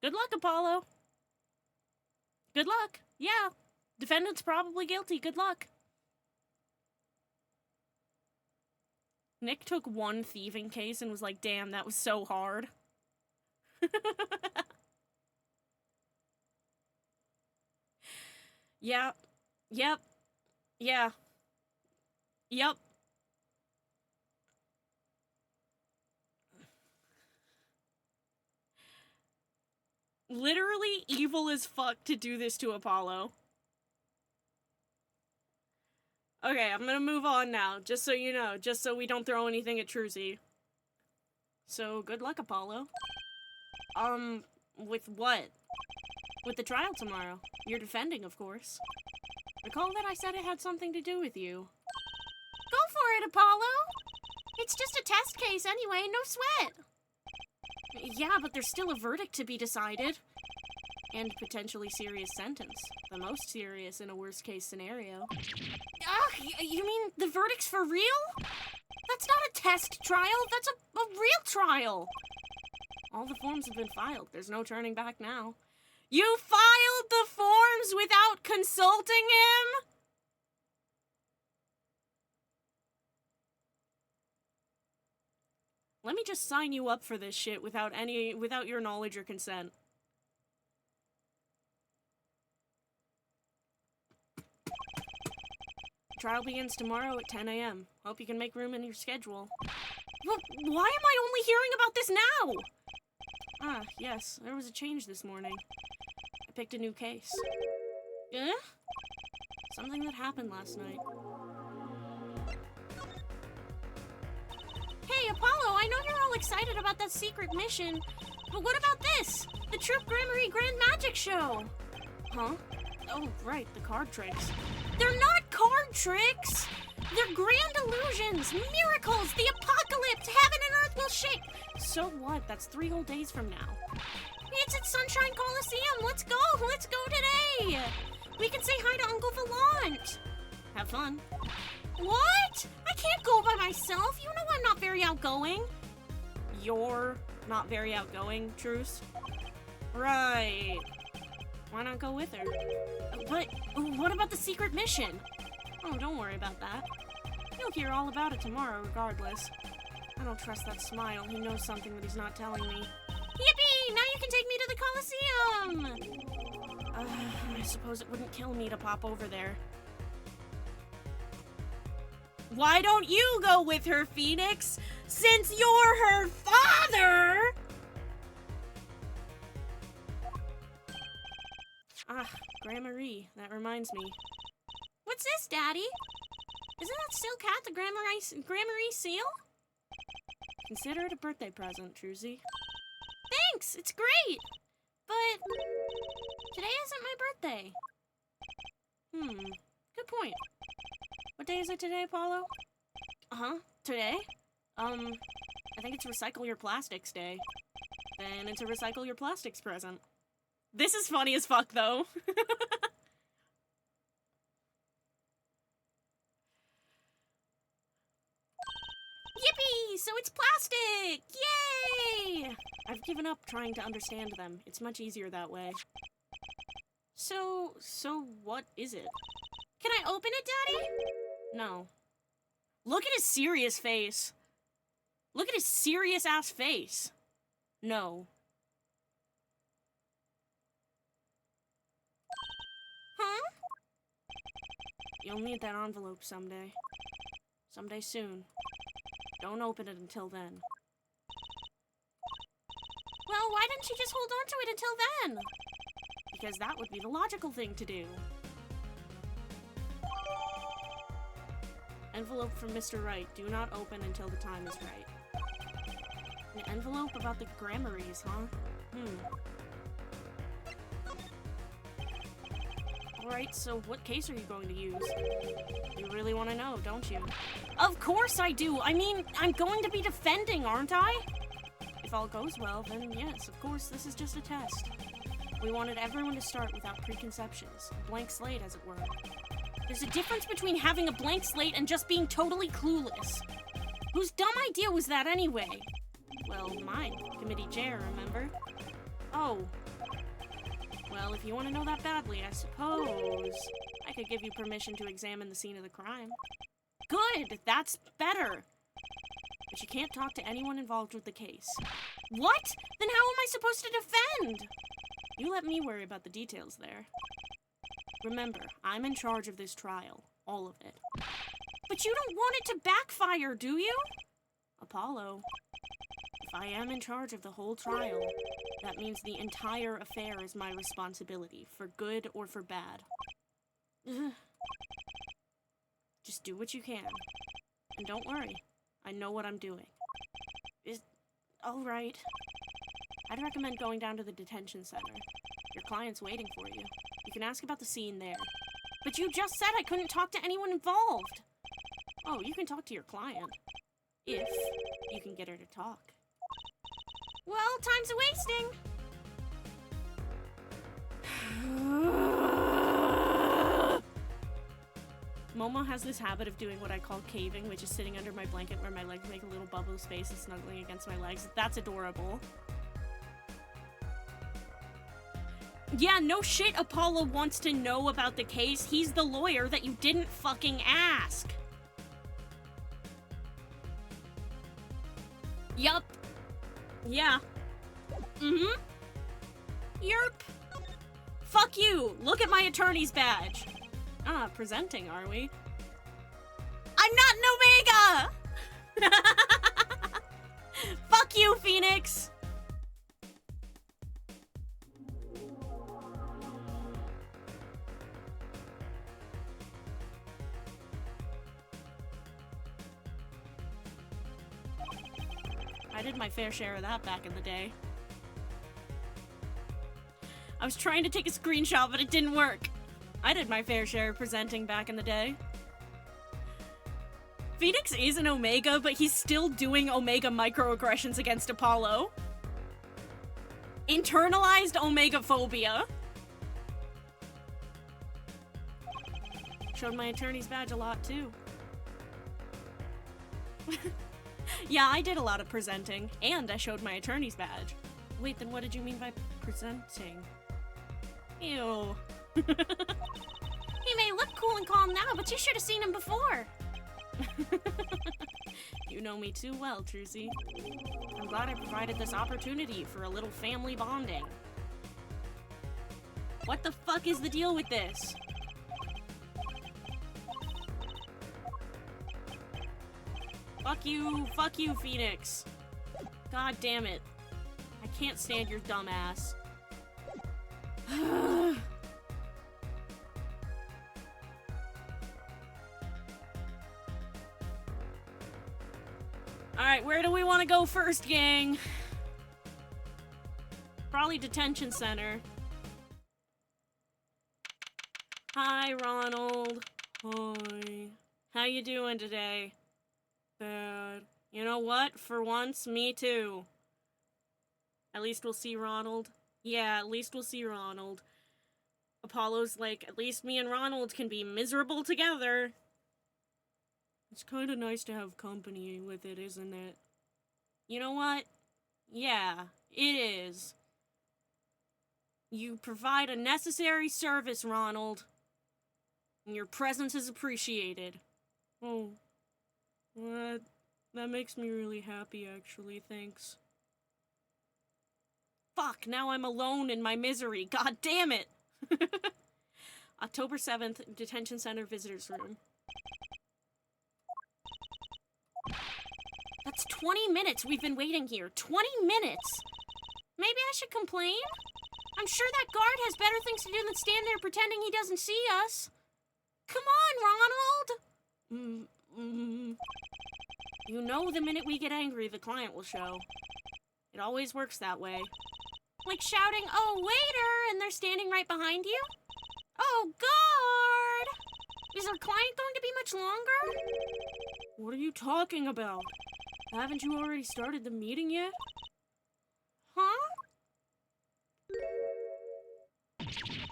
Good luck, Apollo. Good luck. Yeah. Defendant's probably guilty. Good luck. Nick took one thieving case and was like, damn, that was so hard. Yeah. Yep. Yeah. Yep. Literally evil as fuck to do this to Apollo. Okay, I'm gonna move on now, just so you know, just so we don't throw anything at Druzy. So, good luck, Apollo. With what? With the trial tomorrow. You're defending, of course. Recall that I said it had something to do with you. Go for it, Apollo! It's just a test case anyway, no sweat! Yeah, but there's still a verdict to be decided. And potentially serious sentence. The most serious in a worst-case scenario. Ugh, you mean the verdict's for real? That's not a test trial, that's a real trial! All the forms have been filed. There's no turning back now. You filed the forms without consulting him? Let me just sign you up for this shit without your knowledge or consent. Trial begins tomorrow at 10 a.m. Hope you can make room in your schedule. Well, why am I only hearing about this now? Ah, yes, there was a change this morning. I picked a new case. Eh? Something that happened last night. Hey, Apollo, I know you're all excited about that secret mission, but what about this? The Troop Gramarye Grand Magic Show! Huh? Oh, right, the card tricks. They're not card tricks! They're grand illusions, miracles, the apocalypse, heaven and earth will shake! So what? That's 3 whole days from now. It's at Sunshine Coliseum! Let's go today! We can say hi to Uncle Valant! Have fun. What? I can't go by myself. You know I'm not very outgoing. You're not very outgoing, Truce? Right. Why not go with her? But what about the secret mission? Oh, don't worry about that. You'll hear all about it tomorrow, regardless. I don't trust that smile. He knows something that he's not telling me. Yippee! Now you can take me to the Coliseum! I suppose it wouldn't kill me to pop over there. Why don't you go with her, Phoenix? Since you're her father! Ah, Gramarye. That reminds me. What's this, Daddy? Isn't that still Cat, the Grammary seal? Consider it a birthday present, Truzy. Thanks! It's great! But today isn't my birthday. Good point. What day is it today, Apollo? Today? I think it's Recycle Your Plastics Day. Then it's a Recycle Your Plastics present. This is funny as fuck, though. Yippee! So it's plastic! Yay! I've given up trying to understand them. It's much easier that way. So what is it? Can I open it, Daddy? No. Look at his serious face. Look at his serious-ass face. No. Huh? You'll need that envelope someday. Someday soon. Don't open it until then. Well, why didn't you just hold on to it until then? Because that would be the logical thing to do. Envelope from Mr. Wright. Do not open until the time is right. An envelope about the Grammaries, huh? Alright, so what case are you going to use? You really want to know, don't you? Of course I do! I mean, I'm going to be defending, aren't I? If all goes well, then yes, of course, this is just a test. We wanted everyone to start without preconceptions. A blank slate, as it were. There's a difference between having a blank slate and just being totally clueless. Whose dumb idea was that anyway? Well, mine. Committee chair, remember? Oh. Well, if you want to know that badly, I suppose I could give you permission to examine the scene of the crime. Good! That's better! But you can't talk to anyone involved with the case. What? Then how am I supposed to defend? You let me worry about the details there. Remember, I'm in charge of this trial. All of it. But you don't want it to backfire, do you? Apollo. If I am in charge of the whole trial, that means the entire affair is my responsibility, for good or for bad. Ugh. Just do what you can. And don't worry, I know what I'm doing. Alright. I'd recommend going down to the detention center. Your client's waiting for you. You can ask about the scene there. But you just said I couldn't talk to anyone involved! Oh, you can talk to your client. If you can get her to talk. Well, time's a-wasting! Momo has this habit of doing what I call caving, which is sitting under my blanket where my legs make a little bubble space and snuggling against my legs. That's adorable. Yeah, no shit Apollo wants to know about the case. He's the lawyer that you didn't fucking ask. Yup. Yeah. Mm-hmm. Yerp. Fuck you! Look at my attorney's badge! Ah, presenting, are we? I'm not an Omega! Fuck you, Phoenix! I did my fair share of that back in the day. I was trying to take a screenshot, but it didn't work. I did my fair share of presenting back in the day. Phoenix is an Omega, but he's still doing Omega microaggressions against Apollo. Internalized Omega phobia. Showed my attorney's badge a lot, too. Yeah, I did a lot of presenting, and I showed my attorney's badge. Wait, then what did you mean by presenting? Ew. He may look cool and calm now, but you should have seen him before. You know me too well, Trucy. I'm glad I provided this opportunity for a little family bonding. What the fuck is the deal with this? Fuck you, Phoenix. God damn it. I can't stand your dumb ass. Alright, where do we want to go first, gang? Probably detention center. Hi, Ronald. Hi. How you doing today? Bad. You know what? For once, me too. At least we'll see Ronald. Yeah, at least we'll see Ronald. Apollo's like, at least me and Ronald can be miserable together. It's kind of nice to have company with it, isn't it? You know what? Yeah, it is. You provide a necessary service, Ronald. And your presence is appreciated. Oh. That makes me really happy, actually. Thanks. Fuck, now I'm alone in my misery. God damn it! October 7th, Detention Center Visitors Room. That's 20 minutes we've been waiting here. 20 minutes! Maybe I should complain? I'm sure that guard has better things to do than stand there pretending he doesn't see us. Come on, Ronald! You know the minute we get angry, the client will show. It always works that way. Like shouting, "Oh, waiter!" and they're standing right behind you? Oh, guard! Is our client going to be much longer? What are you talking about? Haven't you already started the meeting yet? Huh?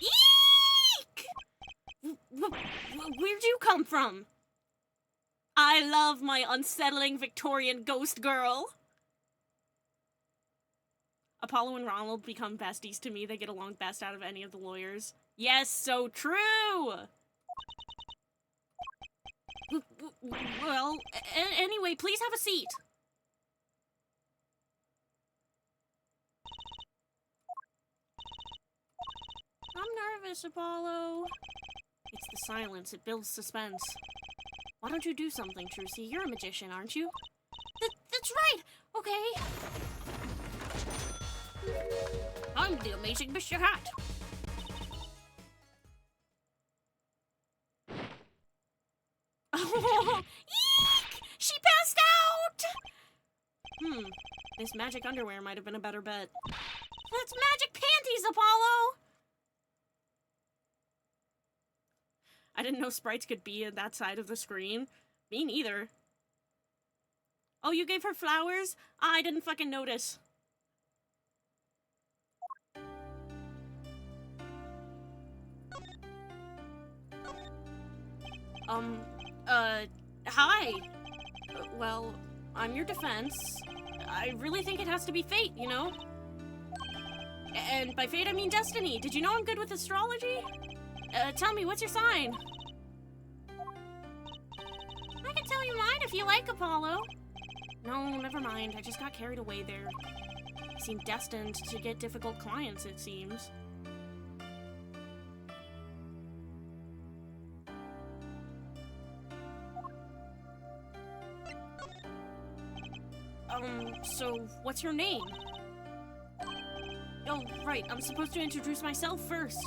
Eek! Where'd you come from? I love my unsettling Victorian ghost girl. Apollo and Ronald become besties to me. They get along best out of any of the lawyers. Yes, so true! Well, anyway, please have a seat. I'm nervous, Apollo. It's the silence. It builds suspense. Why don't you do something, Trucy? You're a magician, aren't you? That's right! Okay. I'm the amazing Mr. Hat. Oh, eek! She passed out! This magic underwear might have been a better bet. That's magic panties, Apollo! I didn't know sprites could be at that side of the screen. Me neither. Oh, you gave her flowers? I didn't fucking notice. Hi. Well, I'm your defense. I really think it has to be fate, you know? And by fate, I mean destiny. Did you know I'm good with astrology? Tell me, what's your sign? I can tell you mine if you like, Apollo. No, never mind. I just got carried away there. I seem destined to get difficult clients, it seems. So, what's your name? Oh, right, I'm supposed to introduce myself first.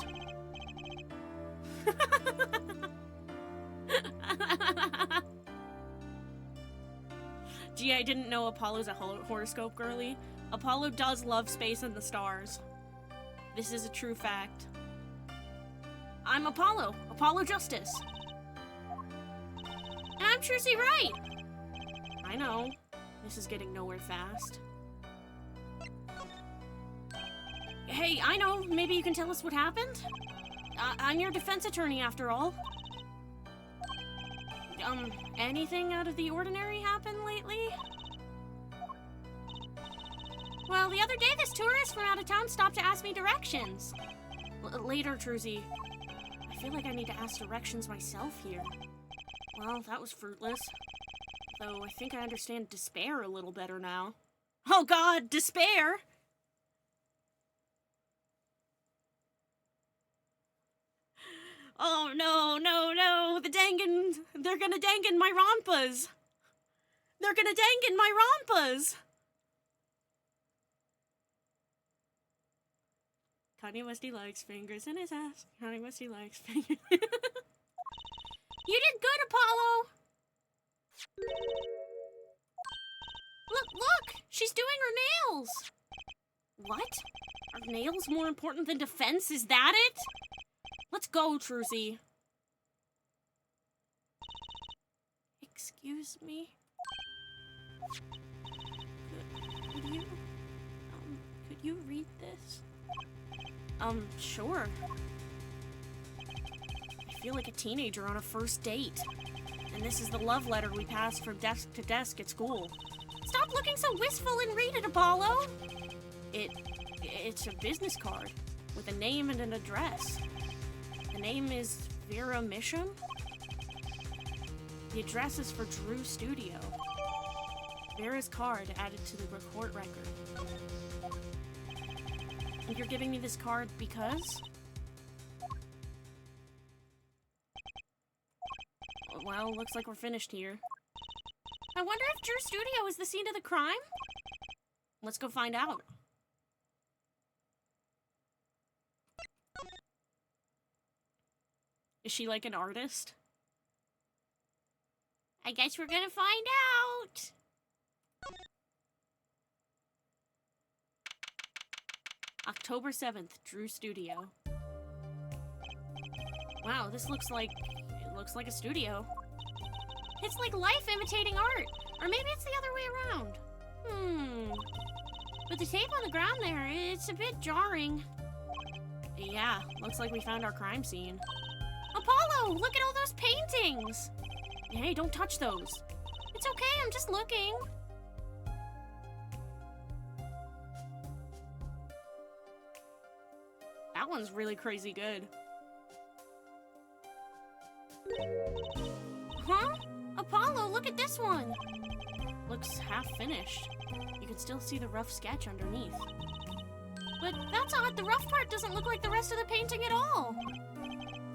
Gee, I didn't know Apollo's a horoscope girly. Apollo does love space and the stars. This is a true fact. I'm Apollo, Apollo Justice. And I'm Trucy Wright. I know. This is getting nowhere fast. Hey, I know. Maybe you can tell us what happened? I'm your defense attorney, after all. Anything out of the ordinary happened lately? Well, the other day this tourist from out of town stopped to ask me directions. Later, Trucy. I feel like I need to ask directions myself here. Well, that was fruitless. Though I think I understand despair a little better now. Oh god, despair! Oh no, no, no, they're gonna dangen my rompas! They're gonna dangen my rompas! Kanye Westy likes fingers in his ass. Kanye Westy likes fingers. You did good, Apollo! She's doing her nails! What? Are nails more important than defense? Is that it? Let's go, Trucy. Excuse me? Could you read this? Sure. I feel like a teenager on a first date. And this is the love letter we pass from desk to desk at school. Stop looking so wistful and read it, Apollo! It's a business card with a name and an address. The name is Vera Misham. The address is for Drew Studio. Vera's card added to the court record. And you're giving me this card because? Well, looks like we're finished here. I wonder if Drew Studio is the scene of the crime? Let's go find out. Is she like an artist? I guess we're gonna find out! October 7th, Drew Studio. Wow, this looks like a studio. It's like life imitating art. Or maybe it's the other way around. With the tape on the ground there, it's a bit jarring. Yeah, looks like we found our crime scene. Apollo, look at all those paintings! Hey, don't touch those. It's okay, I'm just looking. That one's really crazy good. Huh? Apollo, look at this one! Looks half finished. You can still see the rough sketch underneath. But that's odd, the rough part doesn't look like the rest of the painting at all.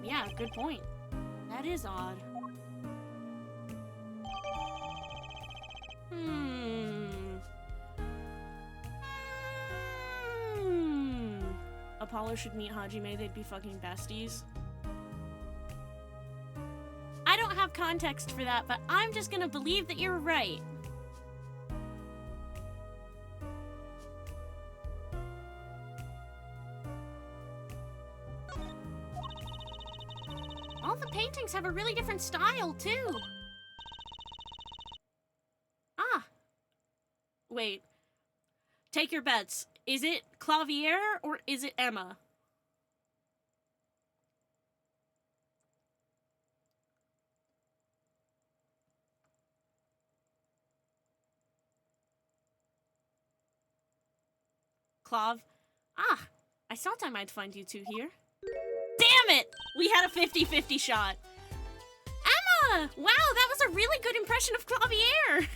Yeah, good point. That is odd. Apollo should meet Hajime, they'd be fucking besties. I don't have context for that, but I'm just gonna believe that you're right. All the paintings have a really different style, too. Ah. Wait. Take your bets. Is it Clavier or is it Emma? Clav? Ah, I thought I might find you two here. Damn it! We had a 50-50 shot. Emma! Wow, that was a really good impression of Clavier!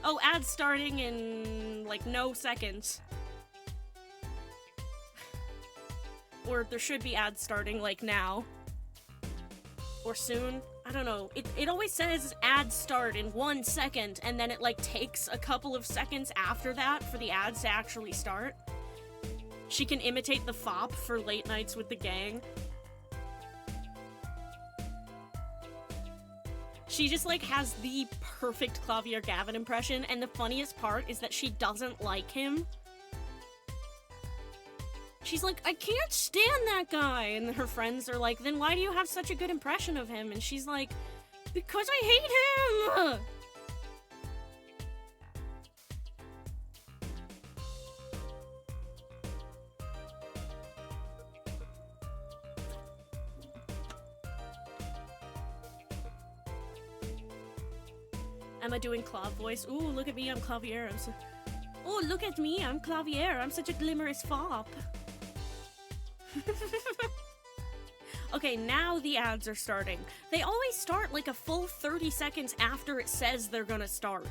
Oh, ads starting in, like, no seconds. Or there should be ads starting, like, now. Or soon. I don't know. It always says ads start in 1 second, and then it, like, takes a couple of seconds after that for the ads to actually start. She can imitate the fop for late nights with the gang. She just, like, has the perfect Clavier Gavin impression, and the funniest part is that she doesn't like him. She's like, I can't stand that guy, and her friends are like, then why do you have such a good impression of him? And she's like, because I hate him! Emma doing Clav voice. Ooh, look at me, I'm Clavier. Oh, look at me, I'm Clavier. I'm such a glimmerous fop. Okay, now the ads are starting. They always start like a full 30 seconds after it says they're gonna start.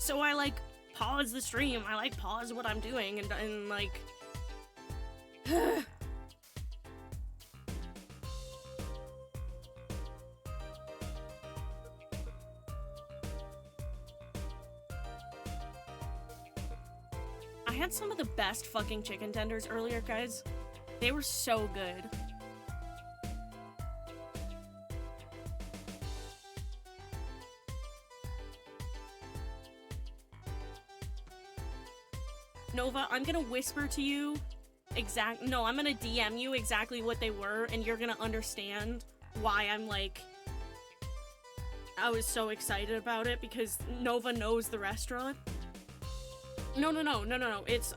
So I, like, pause the stream. I, like, pause what I'm doing and like... I had some of the best fucking chicken tenders earlier, guys. They were so good. Nova, I'm gonna whisper to you no, I'm gonna DM you exactly what they were, and you're gonna understand why I'm like, I was so excited about it, because Nova knows the restaurant. No, it's,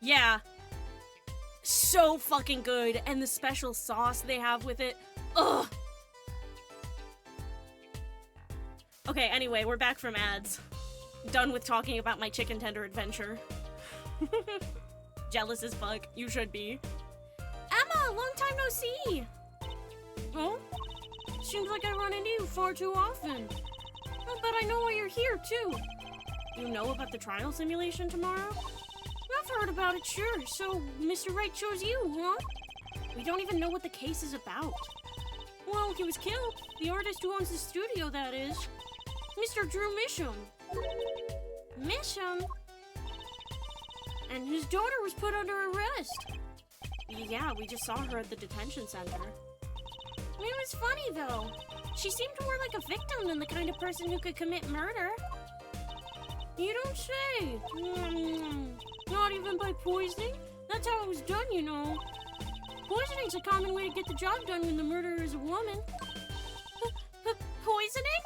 yeah. So fucking good. And the special sauce they have with it. Ugh. Okay, anyway, we're back from ads. Done with talking about my chicken tender adventure. Jealous as fuck. You should be. Emma, long time no see. Oh? Seems like I run into you far too often. Oh, but I know why you're here, too. You know about the trial simulation tomorrow? I've heard about it, sure. So, Mr. Wright chose you, huh? We don't even know what the case is about. Well, he was killed. The artist who owns the studio, that is. Mr. Drew Misham. Misham? And his daughter was put under arrest. Yeah, we just saw her at the detention center. It was funny, though. She seemed more like a victim than the kind of person who could commit murder. You don't say. Not even by poisoning? That's how it was done, you know. Poisoning's a common way to get the job done when the murderer is a woman. Poisoning?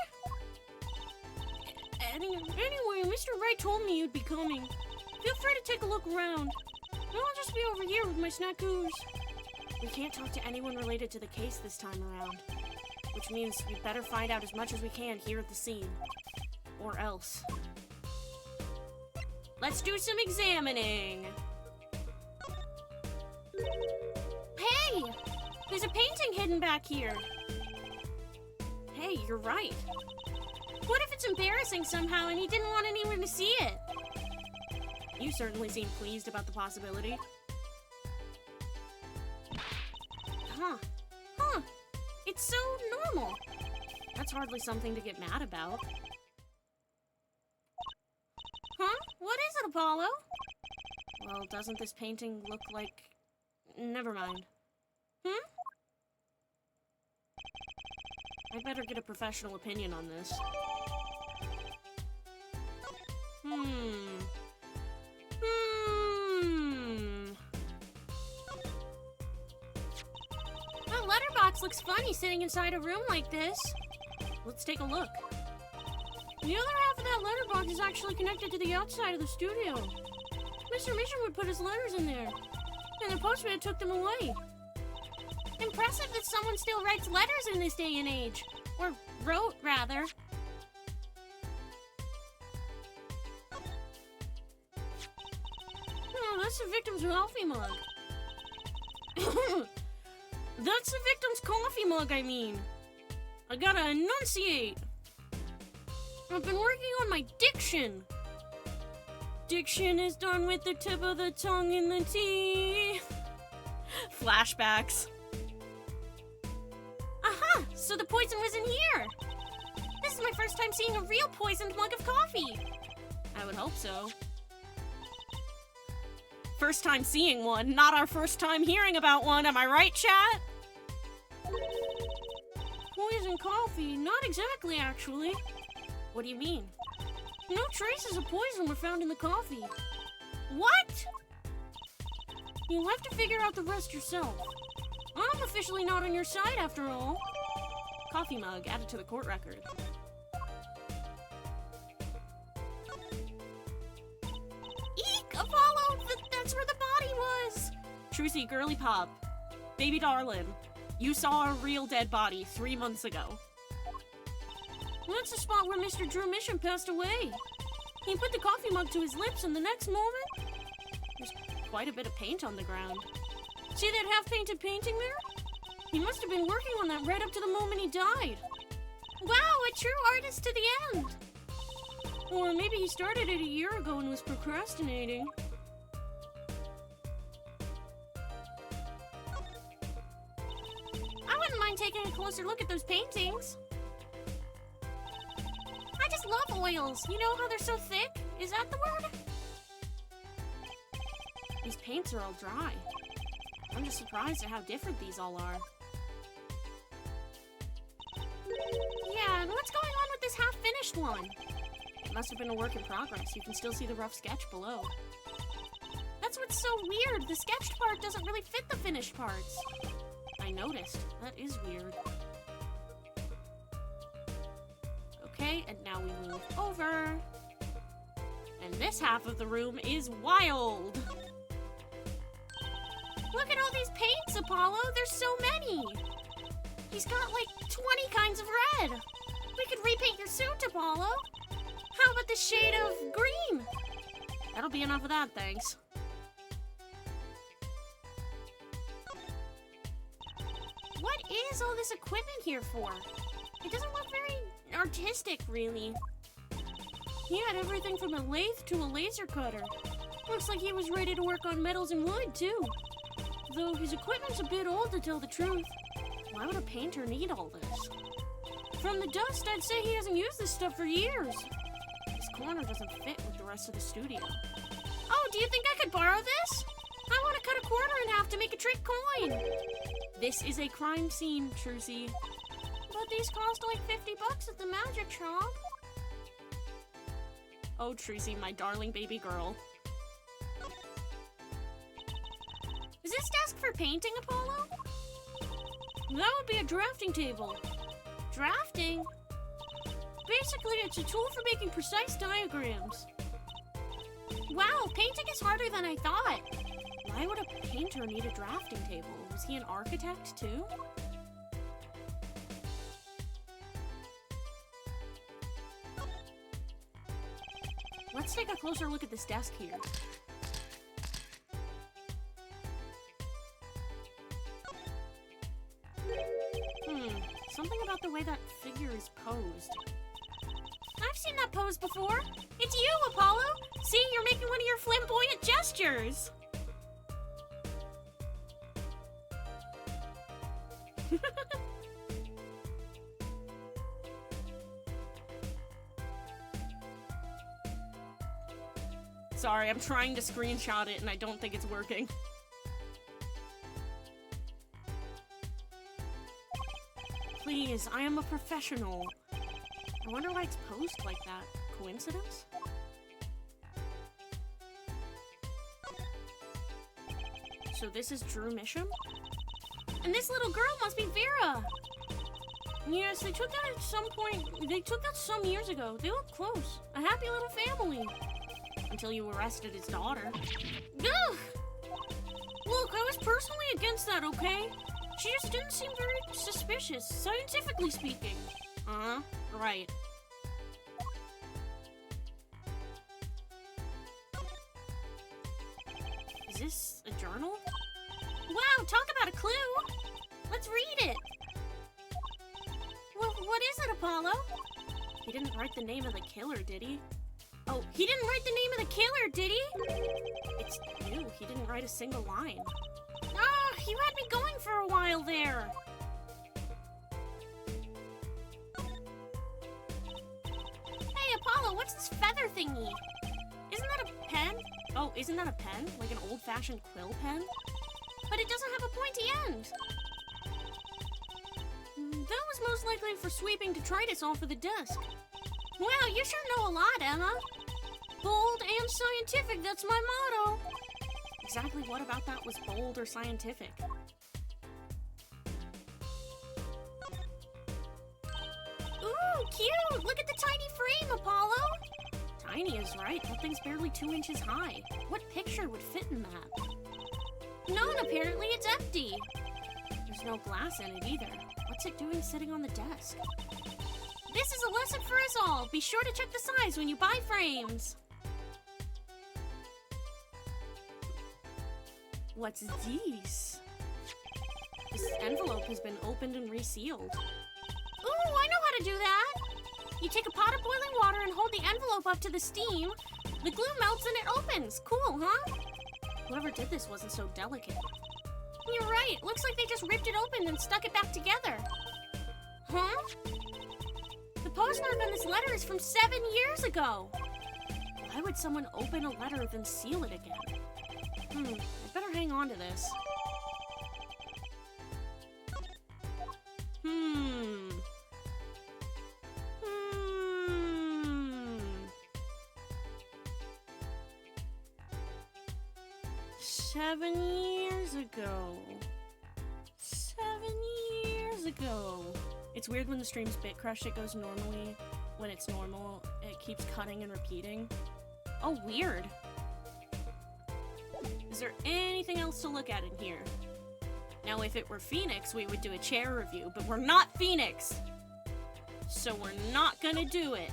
Anyway, Mr. Wright told me you'd be coming. Feel free to take a look around. I'll just be over here with my snackoos. We can't talk to anyone related to the case this time around. Which means we better find out as much as we can here at the scene. Or else. Let's do some examining. Hey! There's a painting hidden back here. Hey, you're right. What if it's embarrassing somehow and he didn't want anyone to see it? You certainly seem pleased about the possibility. Huh. It's so normal. That's hardly something to get mad about. Huh? What is it, Apollo? Well, doesn't this painting look like... Never mind. I'd better get a professional opinion on this. That letterbox looks funny sitting inside a room like this. Let's take a look. The other half of that letterbox is actually connected to the outside of the studio. Mr. Mission would put his letters in there, and the postman took them away. Impressive that someone still writes letters in this day and age. Or wrote, rather. Oh, that's the victim's coffee mug. That's the victim's coffee mug, I mean. I gotta enunciate. I've been working on my diction. Diction is done with the tip of the tongue in the teeth. Flashbacks. Aha! So the poison was in here. This is my first time seeing a real poisoned mug of coffee. I would hope so. First time seeing one, not our first time hearing about one. Am I right, chat? Poison coffee? Not exactly, actually. What do you mean? No traces of poison were found in the coffee. What? You'll have to figure out the rest yourself. I'm officially not on your side, after all. Coffee mug added to the court record. Eek! Apollo! That's where the body was! Trucy, girly pop. Baby darling. You saw a real dead body 3 months ago. That's the spot where Mr. Drew Mission passed away. He put the coffee mug to his lips, and the next moment... There's quite a bit of paint on the ground. See that half-painted painting there? He must have been working on that right up to the moment he died. Wow, a true artist to the end! Or maybe he started it a year ago and was procrastinating. wouldn't mind taking a closer look at those paintings. I just love oils. You know how they're so thick? Is that the word? These paints are all dry. I'm just surprised at how different these all are. Yeah, and what's going on with this half-finished one? It must have been a work in progress. You can still see the rough sketch below. That's what's so weird. The sketched part doesn't really fit the finished parts. I noticed. That is weird. Okay, and now we move over. And this half of the room is wild. Look at all these paints, Apollo. There's so many. He's got like 20 kinds of red. We could repaint your suit, Apollo. How about the shade of green? That'll be enough of that, thanks. What is all this equipment here for? It doesn't look very artistic, really. He had everything from a lathe to a laser cutter. Looks like he was ready to work on metals and wood, too. Though his equipment's a bit old, to tell the truth. Why would a painter need all this? From the dust, I'd say he hasn't used this stuff for years. This corner doesn't fit with the rest of the studio. Oh, do you think I could borrow this? I want to cut a quarter in half to make a trick coin. This is a crime scene, Trucy. But these cost like 50 bucks at the magic shop. Oh, Trucy, my darling baby girl. Is this desk for painting, Apollo? That would be a drafting table. Drafting? Basically, it's a tool for making precise diagrams. Wow, painting is harder than I thought. Why would a painter need a drafting table? Was he an architect, too? Let's take a closer look at this desk here. Something about the way that figure is posed. I've seen that pose before. It's you, Apollo. See, you're making one of your flamboyant gestures. Sorry, I'm trying to screenshot it and I don't think it's working. Please, I am a professional. I wonder why it's posed like that. Coincidence? So this is Drew Misham? And this little girl must be Vera! Yes, they took that at some point. They took that some years ago. They look close. A happy little family. Until you arrested his daughter. Ugh! Look, I was personally against that, okay? She just didn't seem very suspicious, scientifically speaking. Uh-huh, right. Is this a journal? Wow, talk about a clue! Let's read it! Well, what is it, Apollo? He didn't write the name of the killer, did he? Oh, he didn't write the name of the killer, did he? It's new. He didn't write a single line. Ah, you had me going for a while there. Hey, Apollo, what's this feather thingy? Isn't that a pen? Oh, isn't that a pen? Like an old-fashioned quill pen? But it doesn't have a pointy end. That was most likely for sweeping detritus off of the desk. Wow, you sure know a lot, Emma. Bold and scientific, that's my motto. Exactly what about that was bold or scientific? Ooh, cute! Look at the tiny frame, Apollo! Tiny is right. That thing's barely 2 inches high. What picture would fit in that? None, apparently it's empty. There's no glass in it either. What's it doing sitting on the desk? This is a lesson for us all. Be sure to check the size when you buy frames. What's this? This envelope has been opened and resealed. Ooh, I know how to do that. You take a pot of boiling water and hold the envelope up to the steam. The glue melts and it opens. Cool, huh? Whoever did this wasn't so delicate. You're right. Looks like they just ripped it open and stuck it back together. Huh? The postmark on this letter is from 7 years ago. Why would someone open a letter then seal it again? I better hang on to this. 7 years ago. 7 years ago. It's weird when the stream's bit crush, it goes normally. When it's normal, it keeps cutting and repeating. Oh, weird. Is there anything else to look at in here? Now, if it were Phoenix, we would do a chair review, but we're not Phoenix. So we're not gonna do it.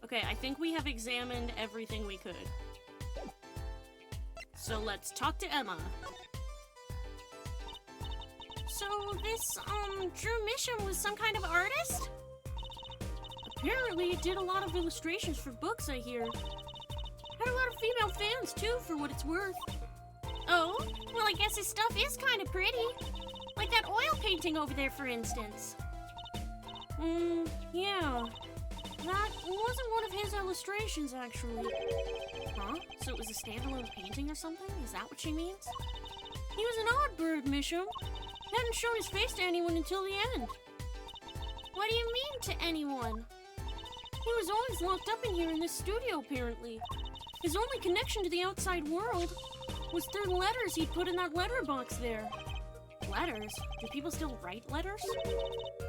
Okay, I think we have examined everything we could. So let's talk to Emma. So this, Drew Misham was some kind of artist? Apparently it did a lot of illustrations for books, I hear. Had a lot of female fans, too, for what it's worth. Oh, well, I guess his stuff is kind of pretty. Like that oil painting over there, for instance. Yeah. That wasn't one of his illustrations, actually. Huh? So it was a standalone painting or something? Is that what she means? He was an odd bird, Misham. Hadn't shown his face to anyone until the end. What do you mean, to anyone? He was always locked up in here in this studio, apparently. His only connection to the outside world was through the letters he'd put in that letterbox there. Letters? Do people still write letters?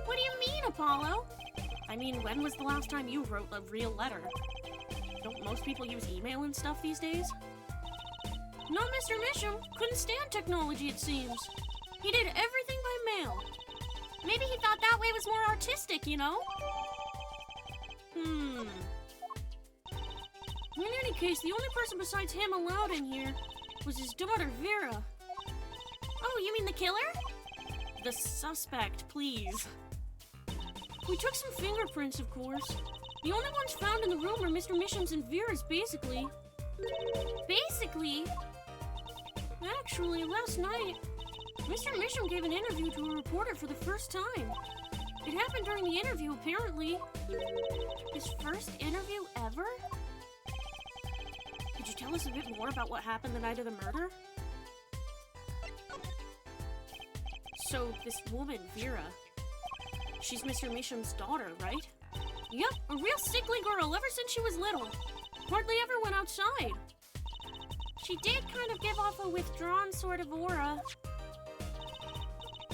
What do you mean, Apollo? I mean, when was the last time you wrote a real letter? Don't most people use email and stuff these days? Not Mr. Misham. Couldn't stand technology, it seems. He did everything by mail. Maybe he thought that way was more artistic, you know? In any case, the only person besides him allowed in here was his daughter, Vera. Oh, you mean the killer? The suspect, please. We took some fingerprints, of course. The only ones found in the room are Mr. Misham's and Vera's, basically. Basically? Actually, last night, Mr. Misham gave an interview to a reporter for the first time. It happened during the interview, apparently. His first interview ever? Could you tell us a bit more about what happened the night of the murder? So, this woman, Vera, she's Mr. Misham's daughter, right? Yep, a real sickly girl ever since she was little. Hardly ever went outside. She did kind of give off a withdrawn sort of aura.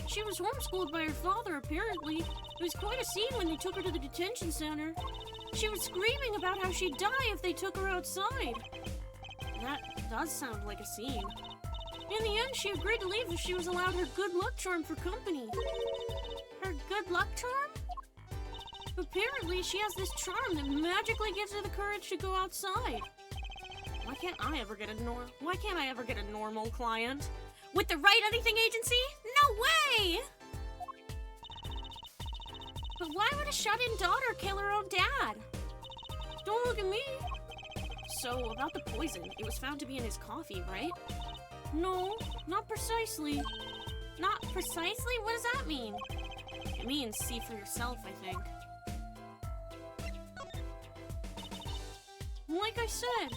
She was homeschooled by her father, apparently. It was quite a scene when they took her to the detention center. She was screaming about how she'd die if they took her outside. That does sound like a scene. In the end, she agreed to leave if she was allowed her good luck charm for company. Her good luck charm? Apparently, she has this charm that magically gives her the courage to go outside. Why can't I ever get a normal client? With the Right Anything agency? No way! But why would a shut-in daughter kill her own dad? Don't look at me. So, about the poison, it was found to be in his coffee, right? No, not precisely. Not precisely? What does that mean? It means see for yourself, I think. Like I said,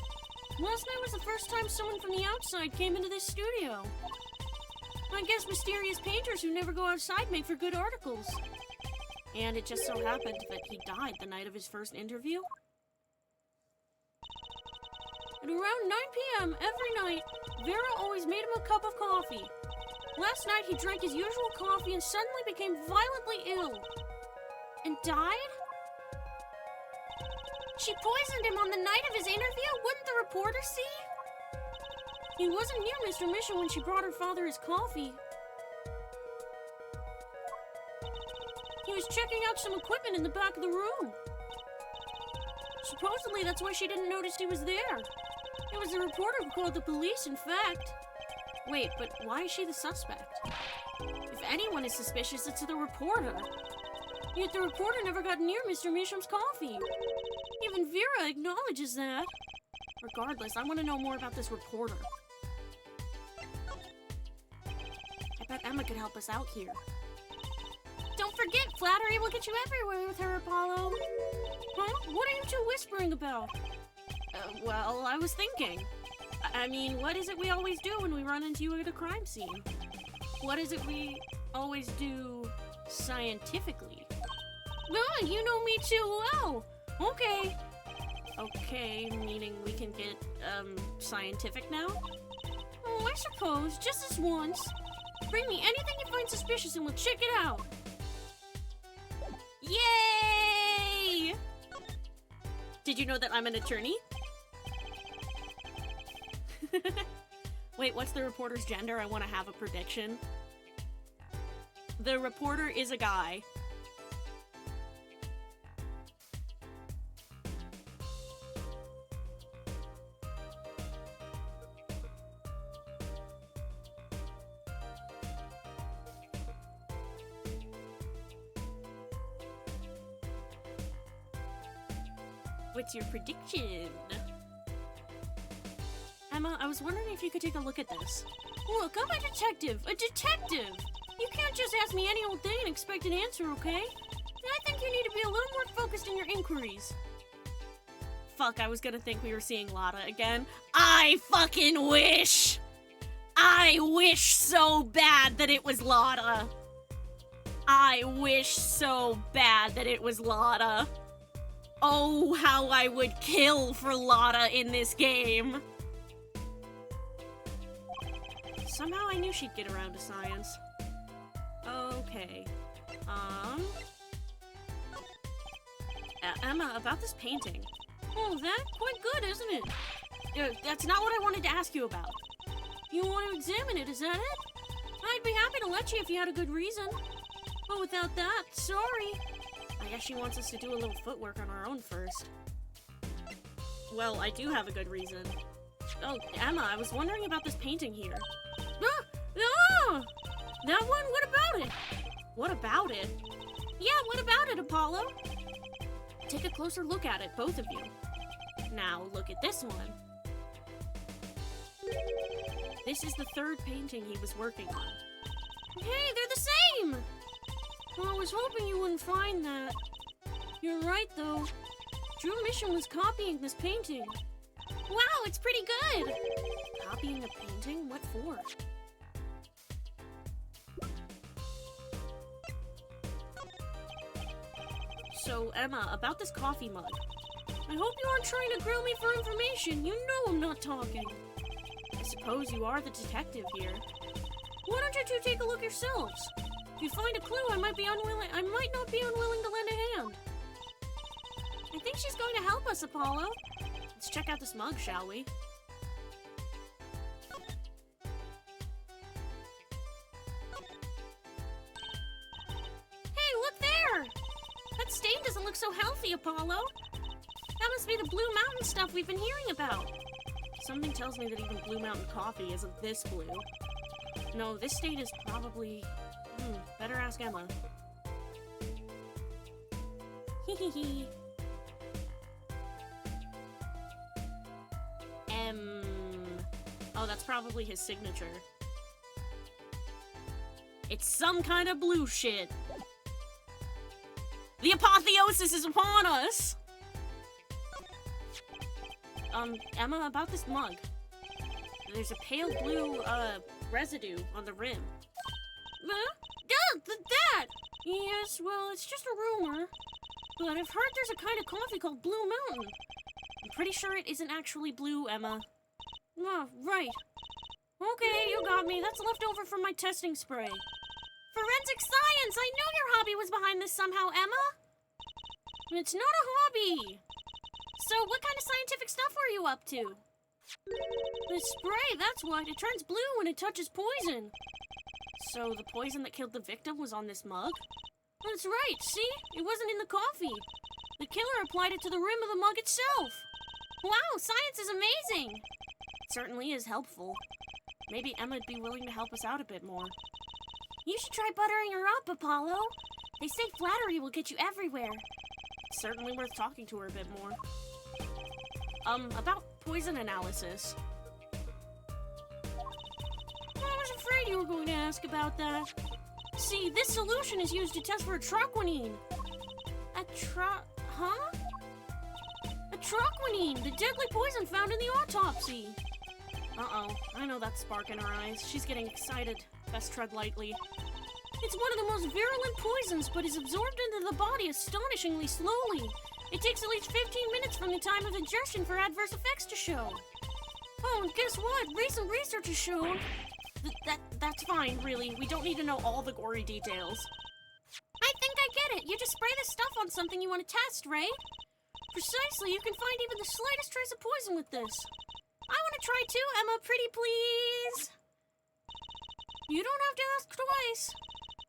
last night was the first time someone from the outside came into this studio. I guess mysterious painters who never go outside make for good articles. And it just so happened that he died the night of his first interview. At around 9 p.m. every night, Vera always made him a cup of coffee. Last night he drank his usual coffee and suddenly became violently ill. And died? She poisoned him on the night of his interview? Wouldn't the reporter see? He wasn't near Mr. Misham when she brought her father his coffee. He was checking out some equipment in the back of the room. Supposedly that's why she didn't notice he was there. It was the reporter who called the police, in fact. Wait, but why is she the suspect? If anyone is suspicious, it's the reporter. Yet the reporter never got near Mr. Misham's coffee. He even Vera acknowledges that. Regardless, I want to know more about this reporter. I bet Emma could help us out here. Don't forget, flattery will get you everywhere with her, Apollo. Huh? What are you two whispering about? Well, I was thinking. I mean, what is it we always do when we run into you at a crime scene? What is it we always do scientifically? Oh, you know me too well. Okay. Okay, meaning we can get, scientific now? Oh, I suppose, just this once. Bring me anything you find suspicious and we'll check it out. Yay! Did you know that I'm an attorney? Wait, what's the reporter's gender? I want to have a prediction. The reporter is a guy. What's your prediction? Emma, I was wondering if you could take a look at this. Look, I'm a detective! A detective! You can't just ask me any old thing and expect an answer, okay? I think you need to be a little more focused in your inquiries. Fuck, I was gonna think we were seeing Lotta again. I fucking wish! I wish so bad that it was Lotta. I wish so bad that it was Lotta. Oh, how I would kill for Lotta in this game. Somehow I knew she'd get around to science. Okay. Emma, about this painting. Oh, that's quite good, isn't it? That's not what I wanted to ask you about. You want to examine it, is that it? I'd be happy to let you if you had a good reason. But without that, sorry. I guess she wants us to do a little footwork on our own first. Well, I do have a good reason. Oh, Emma, I was wondering about this painting here. Ah! That one? What about it? What about it? Yeah, what about it, Apollo? Take a closer look at it, both of you. Now, look at this one. This is the third painting he was working on. Hey, they're the same! Well, I was hoping you wouldn't find that. You're right, though. Drew Mission was copying this painting. Wow, it's pretty good! Copying a painting? What for? So, Emma, about this coffee mug. I hope you aren't trying to grill me for information. You know I'm not talking. I suppose you are the detective here. Why don't you two take a look yourselves? If you find a clue, I might not be unwilling to lend a hand. I think she's going to help us, Apollo. Let's check out this mug, shall we? Hey, look there! That stain doesn't look so healthy, Apollo. That must be the Blue Mountain stuff we've been hearing about. Something tells me that even Blue Mountain coffee isn't this blue. No, this stain is probably... better ask Emma. Hehehe. Oh, that's probably his signature. It's some kind of blue shit. The apotheosis is upon us! Emma, about this mug. There's a pale blue, residue on the rim. That! Yes, well, it's just a rumor. But I've heard there's a kind of coffee called Blue Mountain. I'm pretty sure it isn't actually blue, Emma. Oh, right. Okay, you got me. That's left over from my testing spray. Forensic science! I know your hobby was behind this somehow, Emma! It's not a hobby! So, what kind of scientific stuff were you up to? The spray, that's what. It turns blue when it touches poison. So, the poison that killed the victim was on this mug? That's right, see? It wasn't in the coffee. The killer applied it to the rim of the mug itself. Wow, science is amazing! It certainly is helpful. Maybe Emma'd be willing to help us out a bit more. You should try buttering her up, Apollo. They say flattery will get you everywhere. it's certainly worth talking to her a bit more. About poison analysis. I was afraid you were going to ask about that. See, this solution is used to test for troquinine. Huh? A troquinine, the deadly poison found in the autopsy. Uh-oh, I know that spark in her eyes. She's getting excited. Best tread lightly. It's one of the most virulent poisons, but is absorbed into the body astonishingly slowly. It takes at least 15 minutes from the time of ingestion for adverse effects to show. Oh, and guess what? Recent research has shown... That's fine, really. We don't need to know all the gory details. I think I get it. You just spray the stuff on something you want to test, right? Precisely. You can find even the slightest trace of poison with this. I want to try too, Emma. Pretty please. You don't have to ask twice.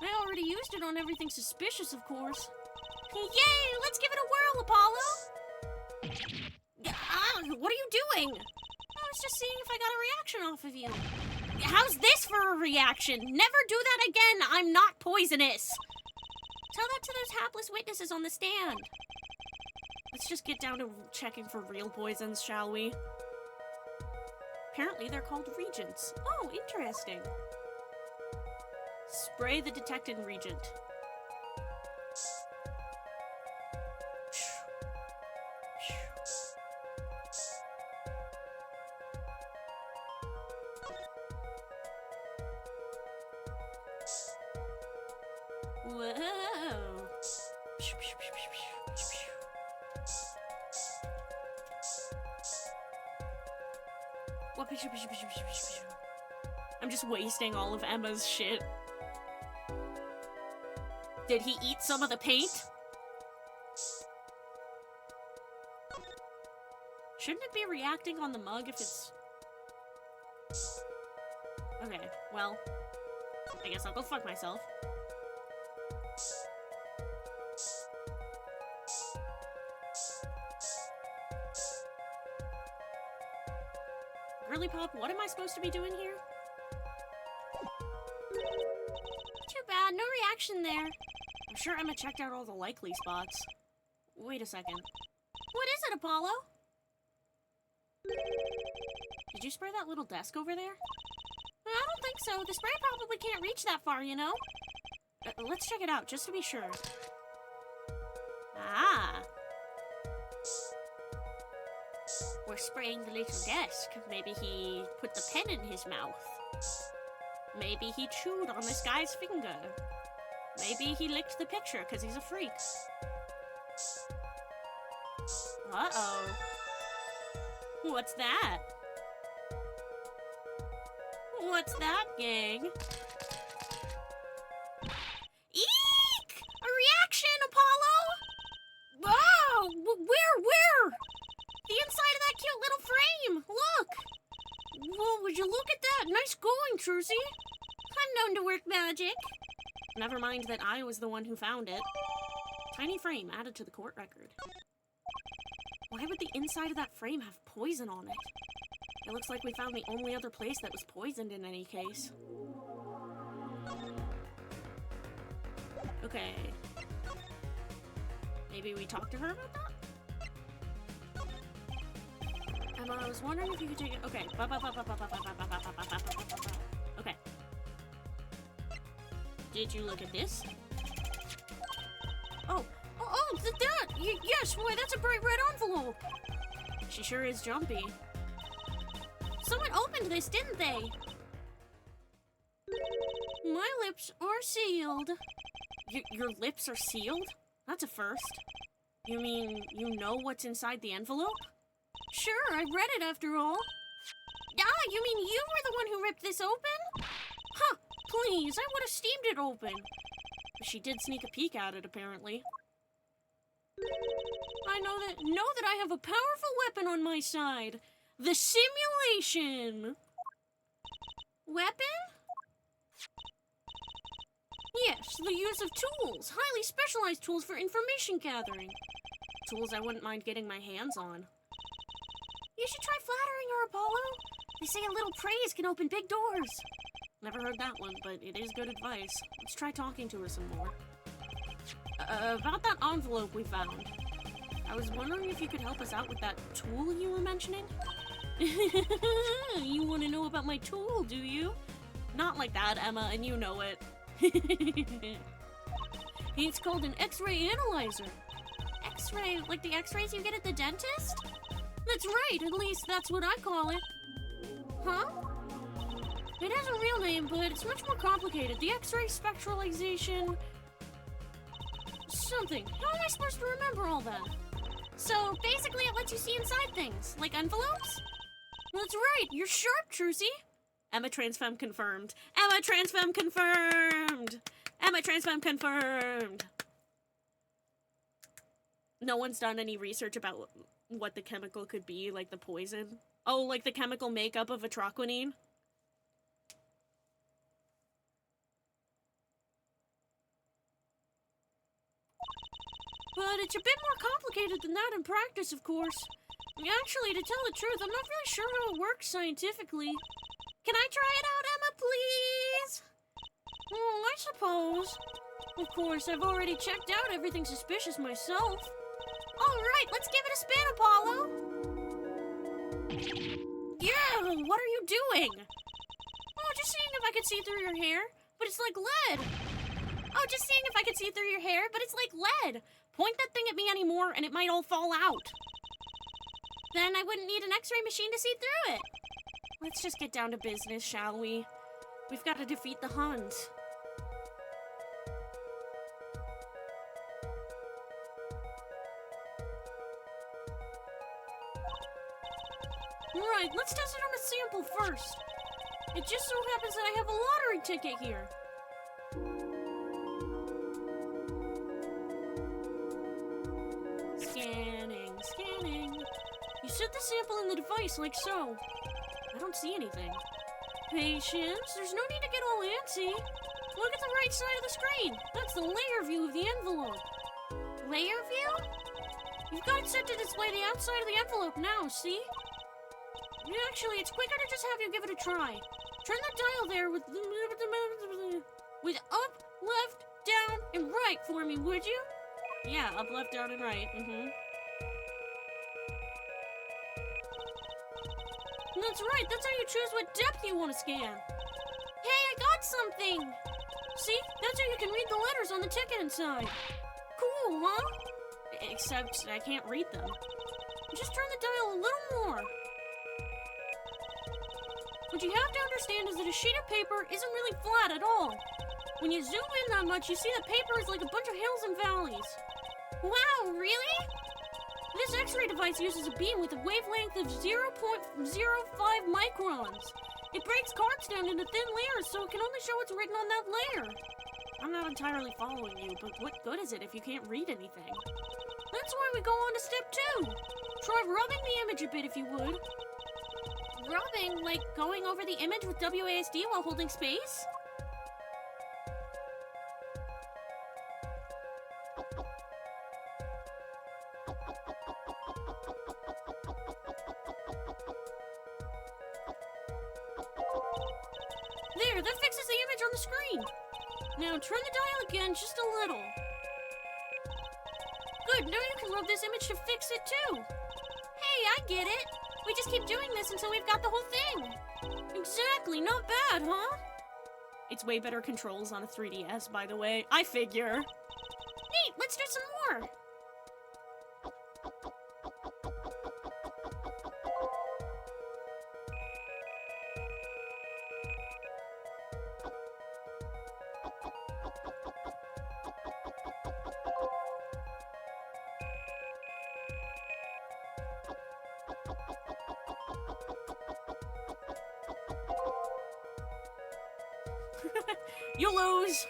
I already used it on everything suspicious, of course. Yay! Let's give it a whirl, Apollo! What are you doing? I was just seeing if I got a reaction off of you. How's this for a reaction? Never do that again! I'm not poisonous! Tell that to those hapless witnesses on the stand. Let's just get down to checking for real poisons, shall we? Apparently they're called regents. Oh, interesting. Spray the detected regent. Whoa. I'm just wasting all of Emma's shit. Did he eat some of the paint? Shouldn't it be reacting on the mug if it's... Okay, well, I guess I'll go fuck myself. Girly Pop, what am I supposed to be doing here? Too bad, no reaction there. I'm sure Emma checked out all the likely spots. Wait a second. What is it, Apollo? Did you spray that little desk over there? I don't think so. The spray probably can't reach that far, you know? Let's check it out, just to be sure. Ah. We're spraying the little desk. Maybe he put the pen in his mouth. Maybe he chewed on this guy's finger. Maybe he licked the picture because he's a freak. Uh-oh. What's that? What's that, gang? Eek! A reaction, Apollo! Whoa! Where? The inside of that cute little frame! Look! Whoa, would you look at that? Nice going, Trucy. I'm known to work magic. Never mind that I was the one who found it. Tiny frame added to the court record. Why would the inside of that frame have poison on it? It looks like we found the only other place that was poisoned in any case. Okay. Maybe we talk to her about that? Emma, I was wondering if you could take it. Okay. Okay. Did you look at this? Oh, that! Yes, boy, that's a bright red envelope! She sure is jumpy. Someone opened this, didn't they? My lips are sealed. Your lips are sealed? That's a first. You mean you know what's inside the envelope? Sure, I read it after all. Ah, you mean you were the one who ripped this open? Huh, please, I would have steamed it open. But she did sneak a peek at it, apparently. I know that I have a powerful weapon on my side. The simulation. Weapon? Yes, the use of tools. Highly specialized tools for information gathering. Tools I wouldn't mind getting my hands on. You should try flattering her, Apollo. They say a little praise can open big doors. Never heard that one, but it is good advice. Let's try talking to her some more. About that envelope we found. I was wondering if you could help us out with that tool you were mentioning? You want to know about my tool, do you? Not like that, Emma, and you know it. It's called an X-ray analyzer. X-ray? Like the X-rays you get at the dentist? That's right, at least that's what I call it. Huh? It has a real name, but it's much more complicated. The X-ray spectralization... something. How am I supposed to remember all that? So, basically it lets you see inside things, like envelopes? That's right, you're sharp, Trucy. Emma Transfem confirmed. Emma Transfem confirmed! Emma Transfem confirmed! No one's done any research about what the chemical could be, like the poison. Oh, like the chemical makeup of atroquinine? But it's a bit more complicated than that in practice, of course. Actually, to tell the truth, I'm not really sure how it works scientifically. Can I try it out, Emma, please? Oh, I suppose. Of course, I've already checked out everything suspicious myself. Alright, let's give it a spin, Apollo! Yeah, what are you doing? Oh, just seeing if I could see through your hair, but it's like lead. Oh, just seeing if I could see through your hair, but it's like lead. Point that thing at me anymore and it might all fall out. Then I wouldn't need an X-ray machine to see through it. Let's just get down to business, shall we? We've got to defeat the Huns. Right, let's test it on a sample first. It just so happens that I have a lottery ticket here. Scanning, scanning. You set the sample in the device like so. I don't see anything. Patience, there's no need to get all antsy. Look at the right side of the screen. That's the layer view of the envelope. Layer view? You've got it set to display the outside of the envelope now, see? Actually, it's quicker to just have you give it a try. Turn the dial there with up, left, down, and right for me, would you? Yeah, up, left, down, and right. That's right, that's how you choose what depth you want to scan. Hey, I got something! See? That's how you can read the letters on the ticket inside. Cool, huh? Except I can't read them. Just turn the dial a little more. What you have to understand is that a sheet of paper isn't really flat at all. When you zoom in that much, you see that paper is like a bunch of hills and valleys. Wow, really? This X-ray device uses a beam with a wavelength of 0.05 microns. It breaks cards down into thin layers, so it can only show what's written on that layer. I'm not entirely following you, but what good is it if you can't read anything? That's why we go on to step 2. Try rubbing the image a bit if you would. Rubbing? Like going over the image with WASD while holding space? There, that fixes the image on the screen. Now turn the dial again just a little. Good, now you can rub this image to fix it too. Hey, I get it. We just keep doing this until we've got the whole thing. Exactly, not bad, huh? It's way better controls on a 3DS, by the way. I figure. Neat, let's do some more. You lose!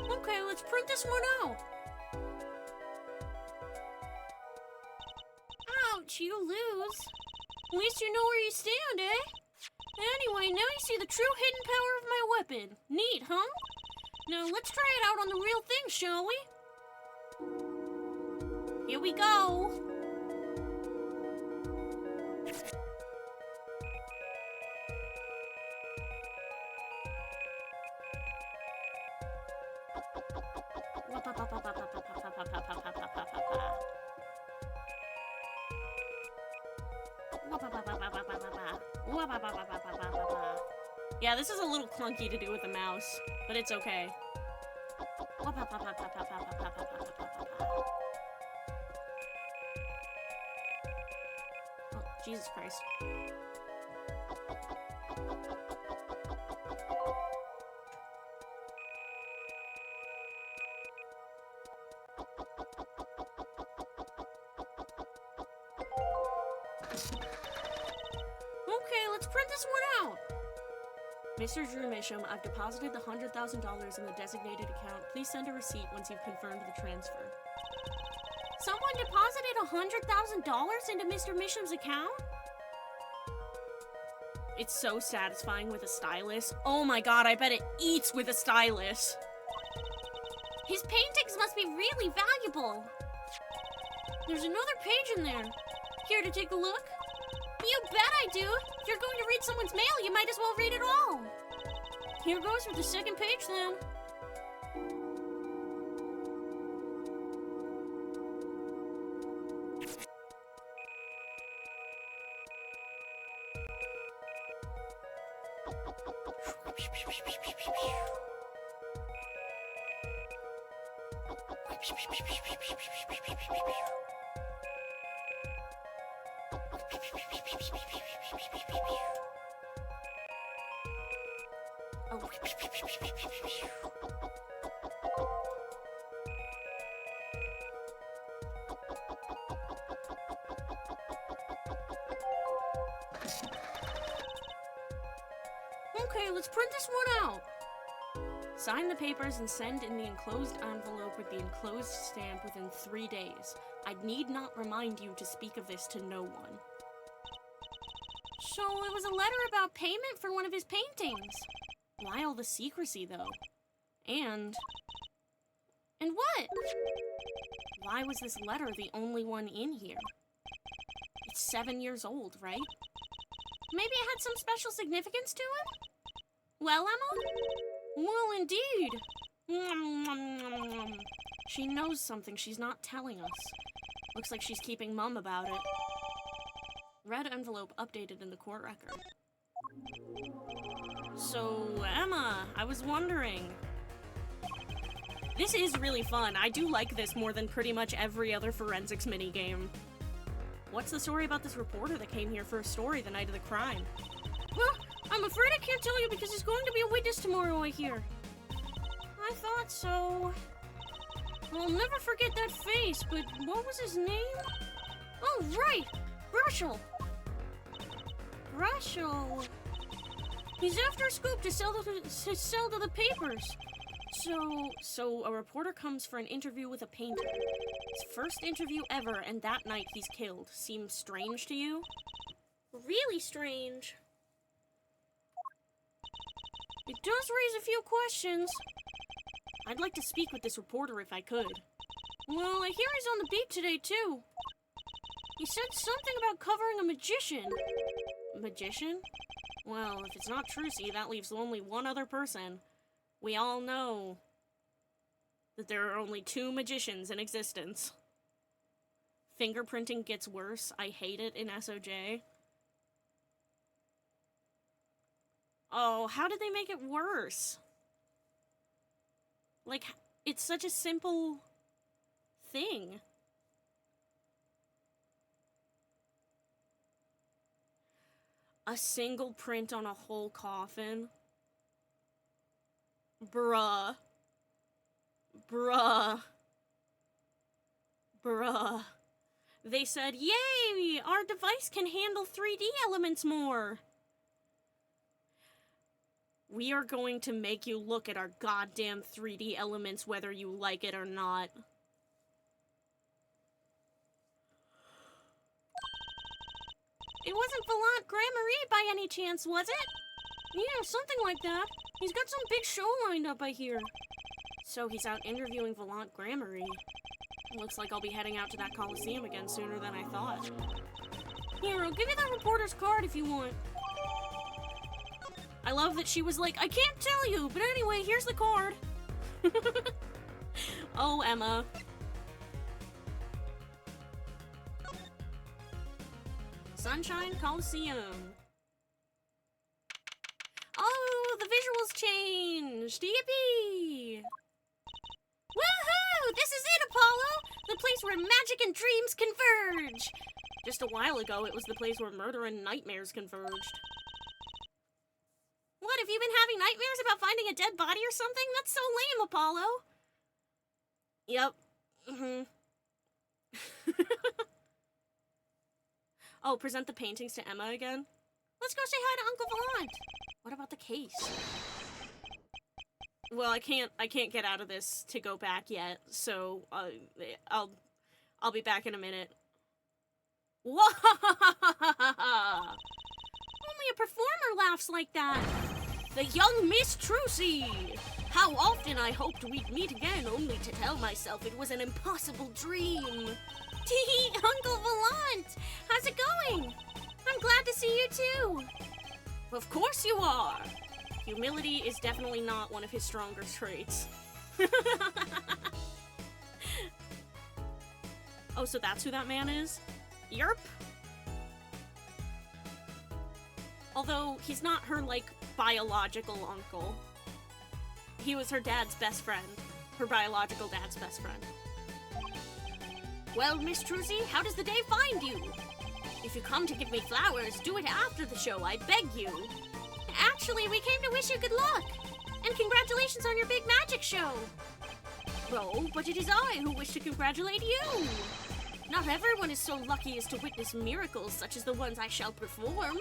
Okay, let's print this one out. Ouch, you lose. At least you know where you stand, eh? Anyway, now you see the true hidden power of my weapon. Neat, huh? Now let's try it out on the real thing, shall we? Here we go. Yeah, this is a little clunky to do with the mouse, but it's okay. Oh, Jesus Christ. Okay, let's print this one out. Mr. Drew Misham, I've deposited the $100,000 in the designated account. Please send a receipt once you've confirmed the transfer. Someone deposited $100,000 into Mr. Misham's account? It's so satisfying with a stylus. Oh my god, I bet it eats with a stylus. His paintings must be really valuable. There's another page in there. Care to take a look? You bet I do! If you're going to read someone's mail, you might as well read it all! Here goes with the second page, then. Okay, let's print this one out. Sign the papers and send in the enclosed envelope with the enclosed stamp within 3 days. I need not remind you to speak of this to no one. So it was a letter about payment for one of his paintings. Why all the secrecy, though? And what? Why was this letter the only one in here? It's 7 years old, right? Maybe it had some special significance to it? Well, Emma? Well, indeed. She knows something she's not telling us. Looks like she's keeping mum about it. Red envelope updated in the court record. So, Emma, I was wondering. This is really fun. I do like this more than pretty much every other forensics minigame. What's the story about this reporter that came here for a story the night of the crime? Well, I'm afraid I can't tell you because he's going to be a witness tomorrow, I hear. I thought so. I'll never forget that face, but what was his name? Oh, right! Brushel! Brushel! He's after a scoop to sell to the papers. So a reporter comes for an interview with a painter. His first interview ever, and that night he's killed. Seems strange to you? Really strange. It does raise a few questions. I'd like to speak with this reporter if I could. Well, I hear he's on the beat today, too. He said something about covering a magician. Magician? Well, if it's not Trucy, that leaves only one other person. We all know that there are only 2 magicians in existence. Fingerprinting gets worse. I hate it in SOJ. Oh, how did they make it worse? Like, it's such a simple thing. A single print on a whole coffin? Bruh. Bruh. Bruh. They said, yay! Our device can handle 3D elements more! We are going to make you look at our goddamn 3D elements whether you like it or not. It wasn't Volant Gramarye by any chance, was it? Yeah, something like that. He's got some big show lined up, I hear. So he's out interviewing Volant Gramarye. Looks like I'll be heading out to that Coliseum again sooner than I thought. Here, I'll give you that reporter's card if you want. I love that she was like, I can't tell you, but anyway, here's the card. Oh, Emma. Sunshine Coliseum. Oh, the visuals changed! Yippee! Woohoo! This is it, Apollo! The place where magic and dreams converge! Just a while ago, it was the place where murder and nightmares converged. What, have you been having nightmares about finding a dead body or something? That's so lame, Apollo! Yep. Oh, present the paintings to Emma again? Let's go say hi to Uncle Volant! What about the case? Well, I can't get out of this to go back yet, so I'll be back in a minute. Whoa! Only a performer laughs like that. The young Miss Trucy! How often I hoped we'd meet again, only to tell myself it was an impossible dream. Tee, Uncle Volant! How's it going? I'm glad to see you too. Of course you are. Humility is definitely not one of his stronger traits. Oh, so that's who that man is? Yerp. Although, he's not her, like, biological uncle. He was her dad's best friend. Her biological dad's best friend. Well, Miss Trucy, how does the day find you? If you come to give me flowers, do it after the show, I beg you. Actually, we came to wish you good luck. And congratulations on your big magic show. Oh, but it is I who wish to congratulate you. Not everyone is so lucky as to witness miracles such as the ones I shall perform.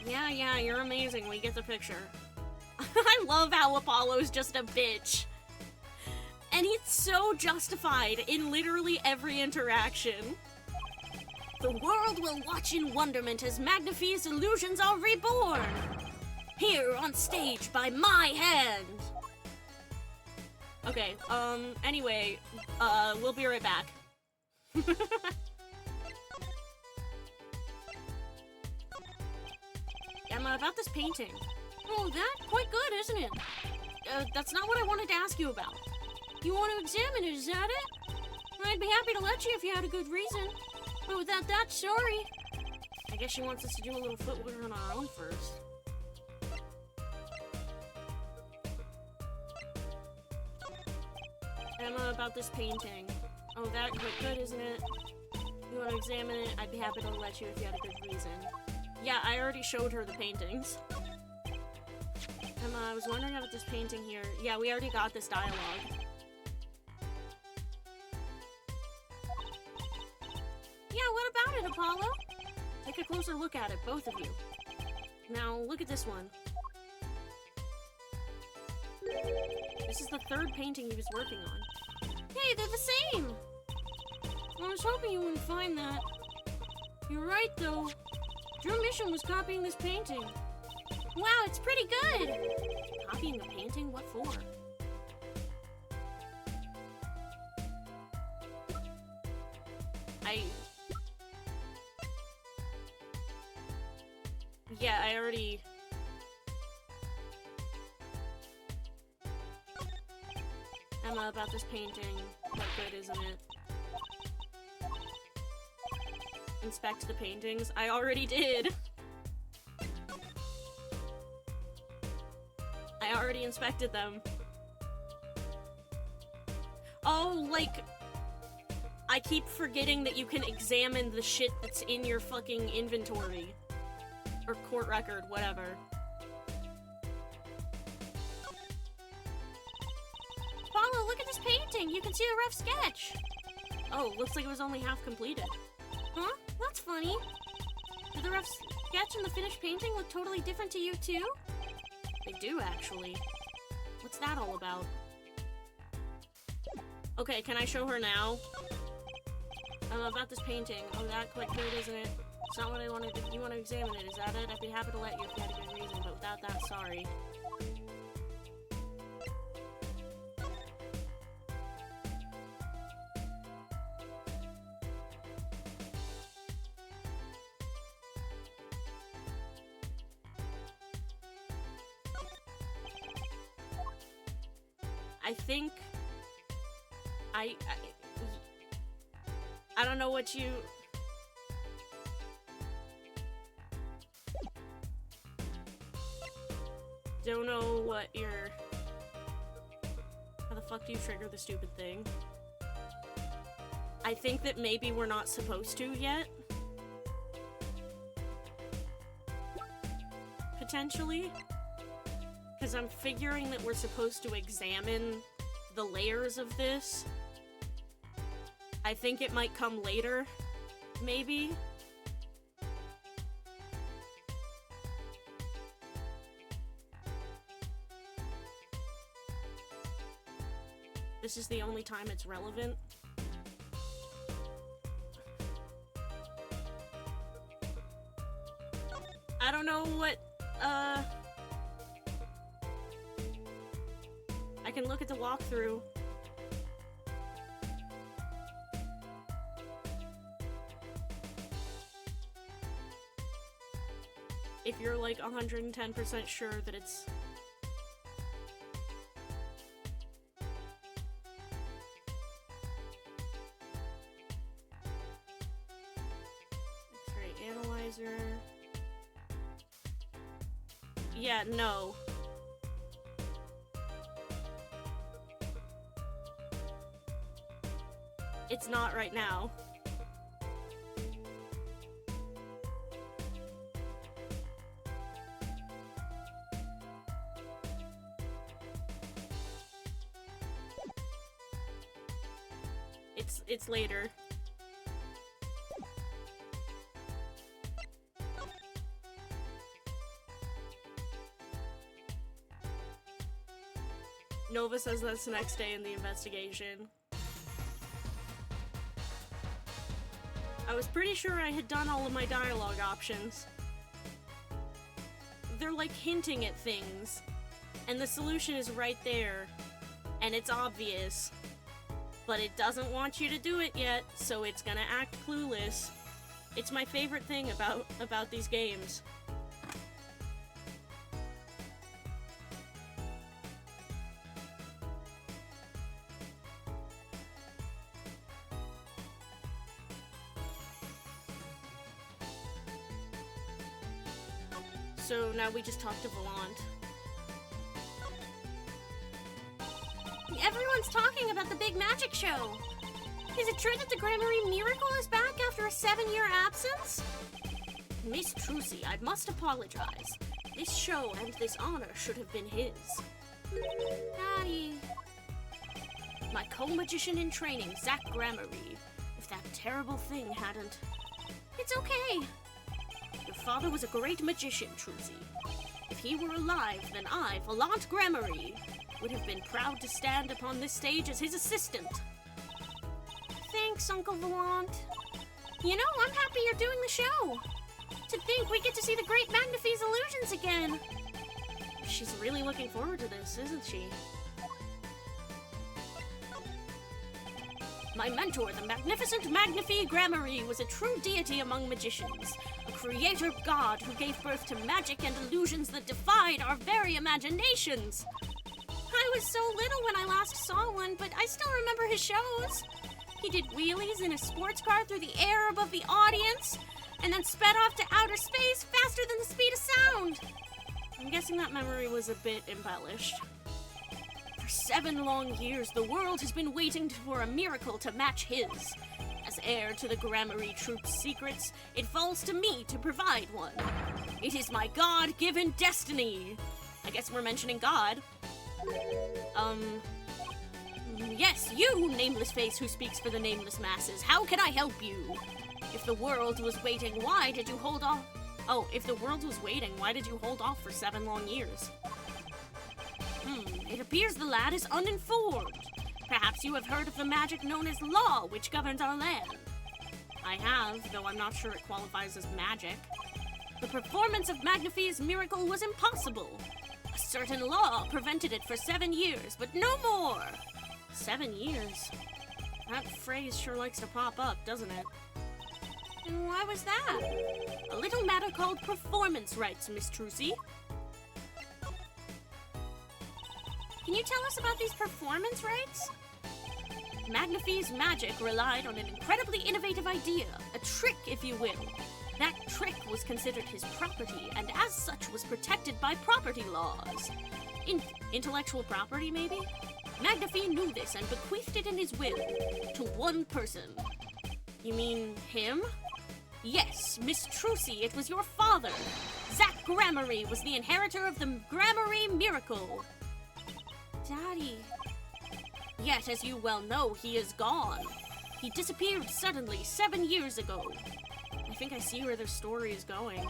Yeah, you're amazing. We get the picture. I love how Apollo's just a bitch. And it's so justified in literally every interaction. The world will watch in wonderment as Magnifie's illusions are reborn. Here on stage by my hand. Okay, anyway, we'll be right back. Emma, about this painting. Oh, that's quite good, isn't it? That's not what I wanted to ask you about. You want to examine it, is that it? I'd be happy to let you if you had a good reason. But without that, sorry. I guess she wants us to do a little footwork on our own first. Emma, about this painting. Oh, that's quite good, isn't it? You want to examine it? I'd be happy to let you if you had a good reason. Yeah, I already showed her the paintings. Emma, I was wondering about this painting here. Yeah, we already got this dialogue. Yeah, what about it, Apollo? Take a closer look at it, both of you. Now, look at this one. This is the third painting he was working on. Hey, they're the same! I was hoping you wouldn't find that. You're right, though. Drew Mission was copying this painting. Wow, it's pretty good! Copying a painting? What for? Yeah, I already... Emma, about this painting. Quite good, isn't it? Inspect the paintings. I already did! I already inspected them. Oh, like... I keep forgetting that you can examine the shit that's in your fucking inventory. Or court record, whatever. Apollo, look at this painting! You can see a rough sketch! Oh, looks like it was only half completed. Huh? That's funny. Did the rough sketch and the finished painting look totally different to you, too? They do, actually. What's that all about? Okay, can I show her now? About this painting. Oh, that quite good, isn't it? It's not what I wanted to... You want to examine it, is that it? I'd be happy to let you if you had a good reason, but without that, sorry. I think I don't know what you... Don't know what you're... How the fuck do you trigger the stupid thing? I think that maybe we're not supposed to yet. Potentially. Because I'm figuring that we're supposed to examine the layers of this. I think it might come later, maybe. This is the only time it's relevant. I don't know what, I can look at the walkthrough. If you're like 110% sure that it's... X-ray analyzer... Yeah, no. It's not right now. It's later. Nova says that's the next day in the investigation. I was pretty sure I had done all of my dialogue options. They're like hinting at things, and the solution is right there, and it's obvious, but it doesn't want you to do it yet, so it's gonna act clueless. It's my favorite thing about these games. So now we just talk to Volant. Everyone's talking about the big magic show. Is it true that the Gramarye Miracle is back after a 7-year absence? Miss Trucy, I must apologize. This show and this honor should have been his. Daddy. My co-magician in training, Zach Gramarye. If that terrible thing hadn't... It's okay. Your father was a great magician, Trucy. If he were alive, then I, Volant Gramarye, would have been proud to stand upon this stage as his assistant. Thanks, Uncle Volant. You know, I'm happy you're doing the show. To think we get to see the great Magnifi's illusions again. She's really looking forward to this, isn't she? My mentor, the magnificent Magnifi Gramarye, was a true deity among magicians. A creator god who gave birth to magic and illusions that defied our very imaginations. I was so little when I last saw one, but I still remember his shows. He did wheelies in a sports car through the air above the audience, and then sped off to outer space faster than the speed of sound. I'm guessing that memory was a bit embellished. For 7 long years, the world has been waiting for a miracle to match his. As heir to the Gramarye Troupe's secrets, it falls to me to provide one. It is my God-given destiny. I guess we're mentioning God. Yes, you, nameless face who speaks for the nameless masses. How can I help you? If the world was waiting, why did you hold off? Oh, if the world was waiting, why did you hold off for 7 long years? It appears the lad is uninformed. Perhaps you have heard of the magic known as law, which governs our land. I have, though I'm not sure it qualifies as magic. The performance of Magnifi's miracle was impossible. A certain law prevented it for 7 years, but no more. 7 years? That phrase sure likes to pop up, doesn't it? And why was that? A little matter called performance rights, Miss Trucy. Can you tell us about these performance rights? Magnafie's magic relied on an incredibly innovative idea, a trick, if you will. That trick was considered his property, and as such was protected by property laws. Intellectual property, maybe? Magnafie knew this and bequeathed it in his will to one person. You mean him? Yes, Miss Trucy, it was your father. Zach Gramarye was the inheritor of the Gramarye miracle. Daddy. Yet, as you well know, he is gone. He disappeared suddenly 7 years ago. I think I see where their story is going.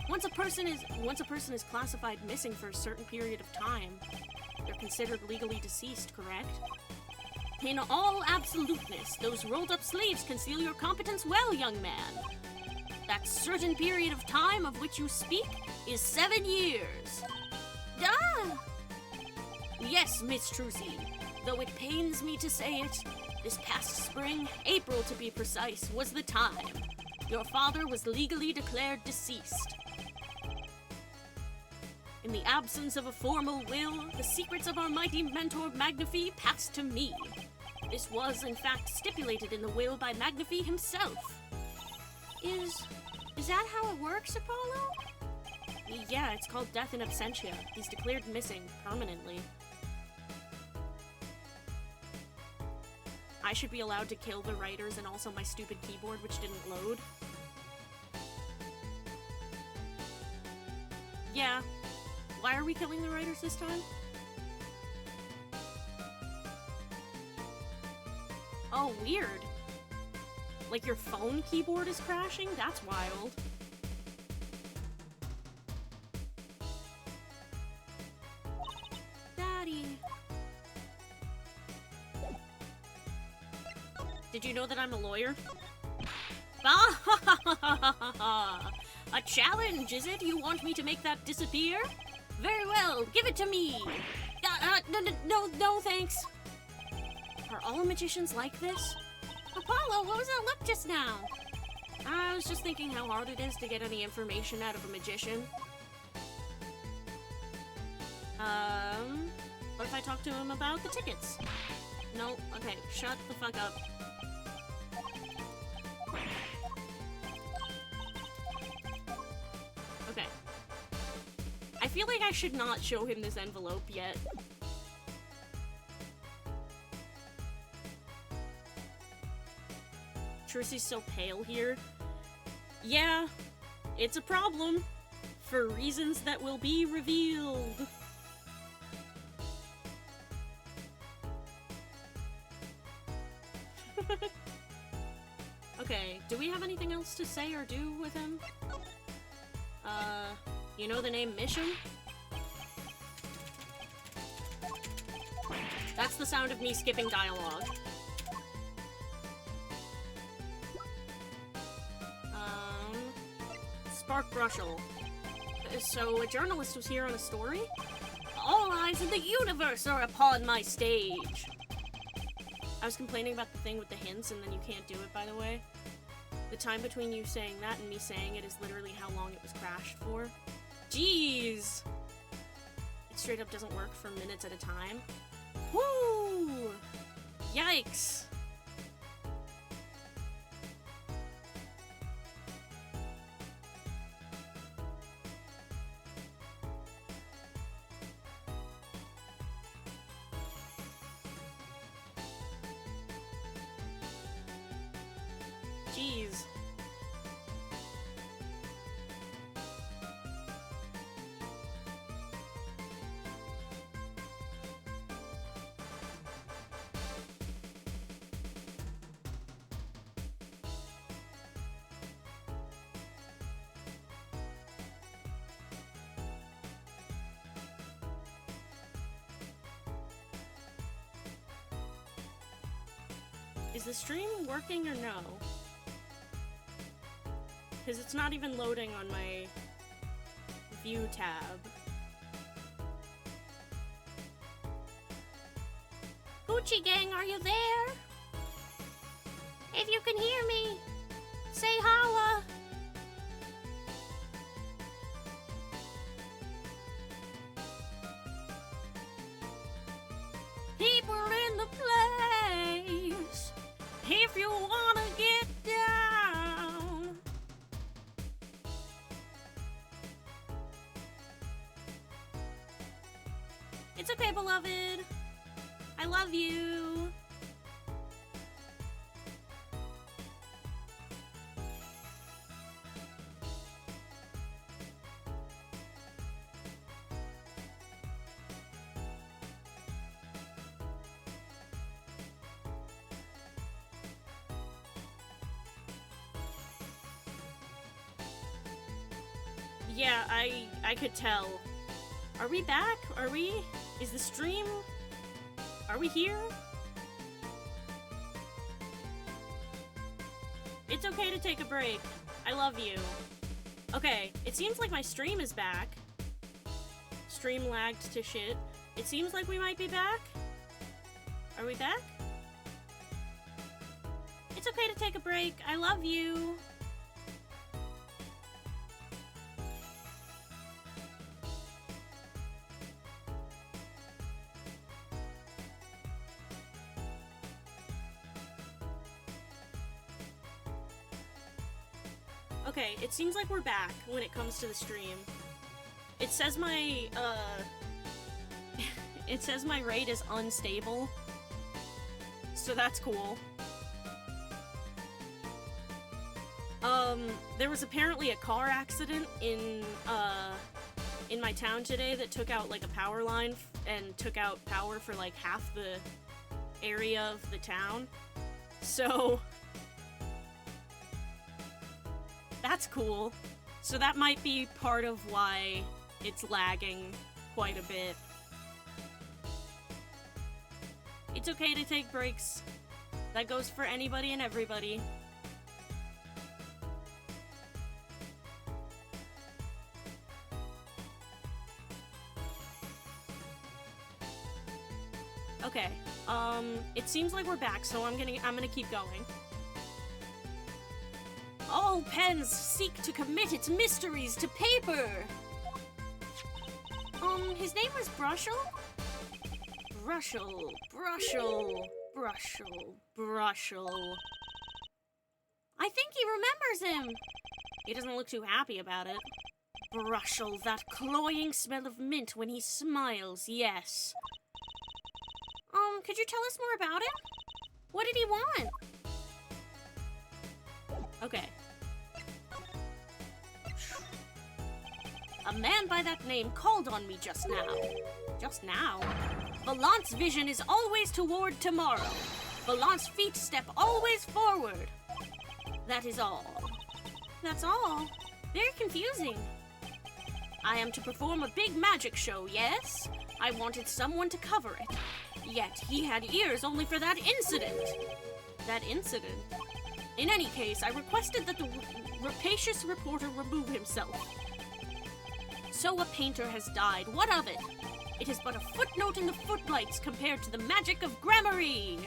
Once a person is classified missing for a certain period of time, they're considered legally deceased, correct? In all absoluteness, those rolled-up sleeves conceal your competence well, young man. That certain period of time of which you speak is 7 years. Ah! Yes, Miss Trucy, though it pains me to say it, this past spring, April to be precise, was the time. Your father was legally declared deceased. In the absence of a formal will, the secrets of our mighty mentor Magnafie passed to me. This was, in fact, stipulated in the will by Magnafie himself. Is that how it works, Apollo? Yeah, it's called death in absentia. He's declared missing permanently. I should be allowed to kill the writers and also my stupid keyboard, which didn't load. Yeah. Why are we killing the writers this time? Oh, weird. Like your phone keyboard is crashing? That's wild. Daddy. Did you know that I'm a lawyer? A challenge, is it? You want me to make that disappear? Very well, give it to me! No, thanks. Are all magicians like this? Apollo, what was that look just now? I was just thinking how hard it is to get any information out of a magician. What if I talk to him about the tickets? No, okay, shut the fuck up. Okay. I feel like I should not show him this envelope yet. Trucy's so pale here. Yeah, it's a problem. For reasons that will be revealed. Okay, do we have anything else to say or do with him? You know the name Mission? That's the sound of me skipping dialogue. Spark Brushel. So, a journalist was here on a story? All eyes in the universe are upon my stage! I was complaining about the thing with the hints, and then you can't do it, by the way. The time between you saying that and me saying it is literally how long it was crashed for. Jeez! It straight up doesn't work for minutes at a time. Woo! Yikes! Jeez. Is the stream working or no? Because it's not even loading on my view tab. Gucci Gang, are you there? If you can hear me, say holla. People in the place. you wanna get down. It's okay, beloved. I love you. Yeah, I could tell. Are we back? Are we? Is the stream? Are we here? It's okay to take a break. I love you. Okay, it seems like my stream is back. Stream lagged to shit. It seems like we might be back. Are we back? It's okay to take a break. I love you. Okay, it seems like we're back when it comes to the stream. It says my, it says my rate is unstable. So that's cool. There was apparently a car accident in my town today that took out, like, a power line and took out power for, like, half the area of the town. So that's cool. So that might be part of why it's lagging quite a bit. It's okay to take breaks. That goes for anybody and everybody. Okay, it seems like we're back, so I'm gonna keep going. All pens seek to commit its mysteries to paper! His name was Brushel? Brushel, Brushel, Brushel, Brushel. I think he remembers him. He doesn't look too happy about it. Brushel, that cloying smell of mint when he smiles, yes. Could you tell us more about him? What did he want? Okay. A man by that name called on me just now. Just now? Vallant's vision is always toward tomorrow. Vallant's feet step always forward. That is all. That's all? Very confusing. I am to perform a big magic show, yes? I wanted someone to cover it. Yet he had ears only for that incident. That incident? In any case, I requested that the rapacious reporter remove himself. So a painter has died. What of it? It is but a footnote in the footlights compared to the magic of Gramarye.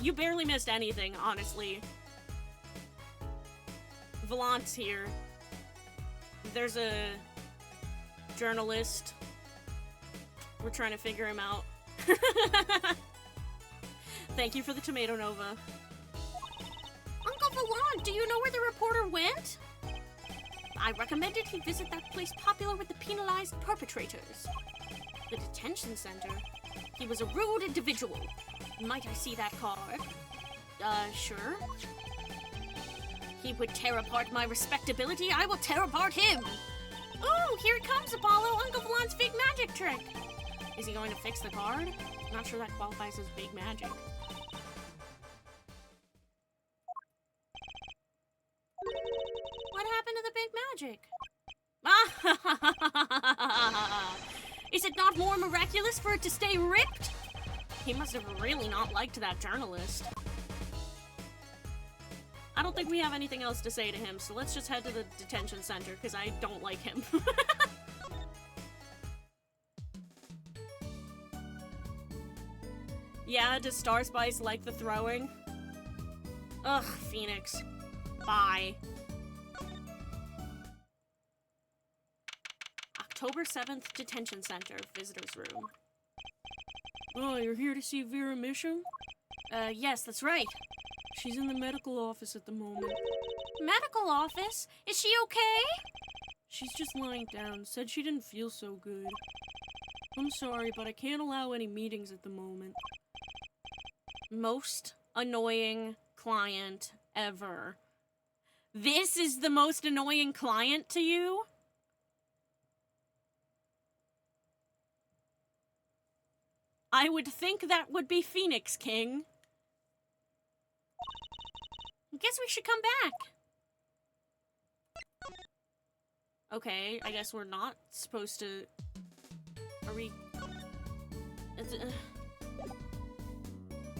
You barely missed anything, honestly. Vallant's here. There's a journalist. We're trying to figure him out. Thank you for the Tomato Nova. Uncle Vallant, do you know where the reporter went? I recommended he visit that place popular with the penalized perpetrators. The detention center. He was a rude individual. Might I see that card? Sure. He would tear apart my respectability. I will tear apart him. Oh, here it comes, Apollo. Uncle Vallant's big magic trick. Is he going to fix the card? I'm not sure that qualifies as big magic. What happened to the big magic? Is it not more miraculous for it to stay ripped? He must have really not liked that journalist. I don't think we have anything else to say to him, so let's just head to the detention center, because I don't like him. Yeah, does Star Spice like the throwing? Ugh, Phoenix. Bye. October 7th, Detention Center, Visitors Room. Oh, you're here to see Vera Misham? Yes, that's right. She's in the medical office at the moment. Medical office? Is she okay? She's just lying down. Said she didn't feel so good. I'm sorry, but I can't allow any meetings at the moment. Most annoying client ever. This is the most annoying client to you? I would think that would be Phoenix King. Guess we should come back. Okay, I guess we're not supposed to... Are we...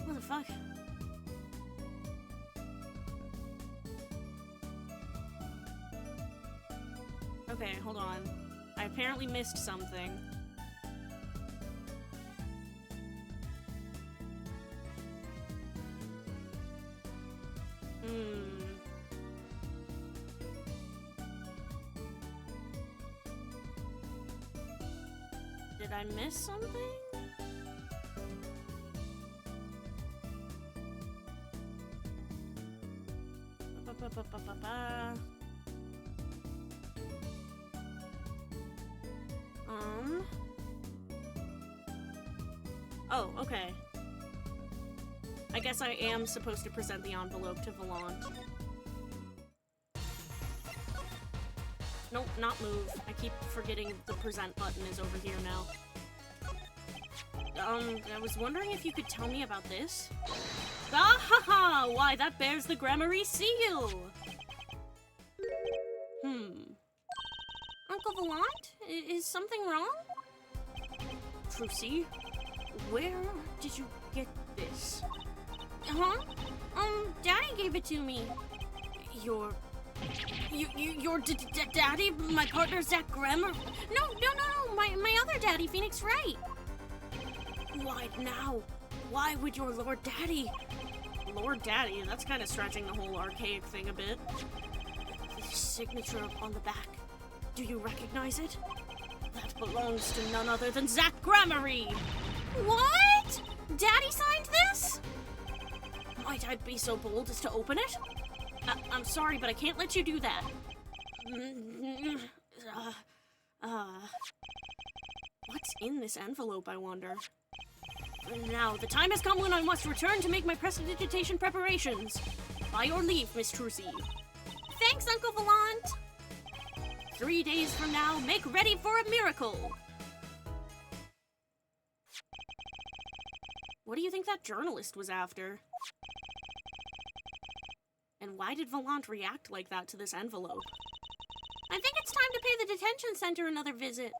What the fuck? Okay, hold on. I apparently missed something. Did I miss something? Oh, okay. I guess I am supposed to present the envelope to Volant. Nope, not move. I keep forgetting the present button is over here now. I was wondering if you could tell me about this? Ah ha ha! Why, that bears the Gramarye seal! Uncle Volant? Is something wrong? Trucy, where did you get this? Huh? Daddy gave it to me. Your daddy? My partner, Zach Grammar? No, my other daddy, Phoenix Wright. Why now? Why would your Lord Daddy? Lord Daddy? That's kind of stretching the whole archaic thing a bit. The signature on the back. Do you recognize it? That belongs to none other than Zach Gramarye! What? Daddy signed this? Might I be so bold as to open it? I'm sorry, but I can't let you do that. What's in this envelope, I wonder? Now, the time has come when I must return to make my prestidigitation preparations. By your leave, Miss Trucy. Thanks, Uncle Volant. 3 days from now, make ready for a miracle. What do you think that journalist was after? And why did Volant react like that to this envelope? I think it's time to pay the detention center another visit.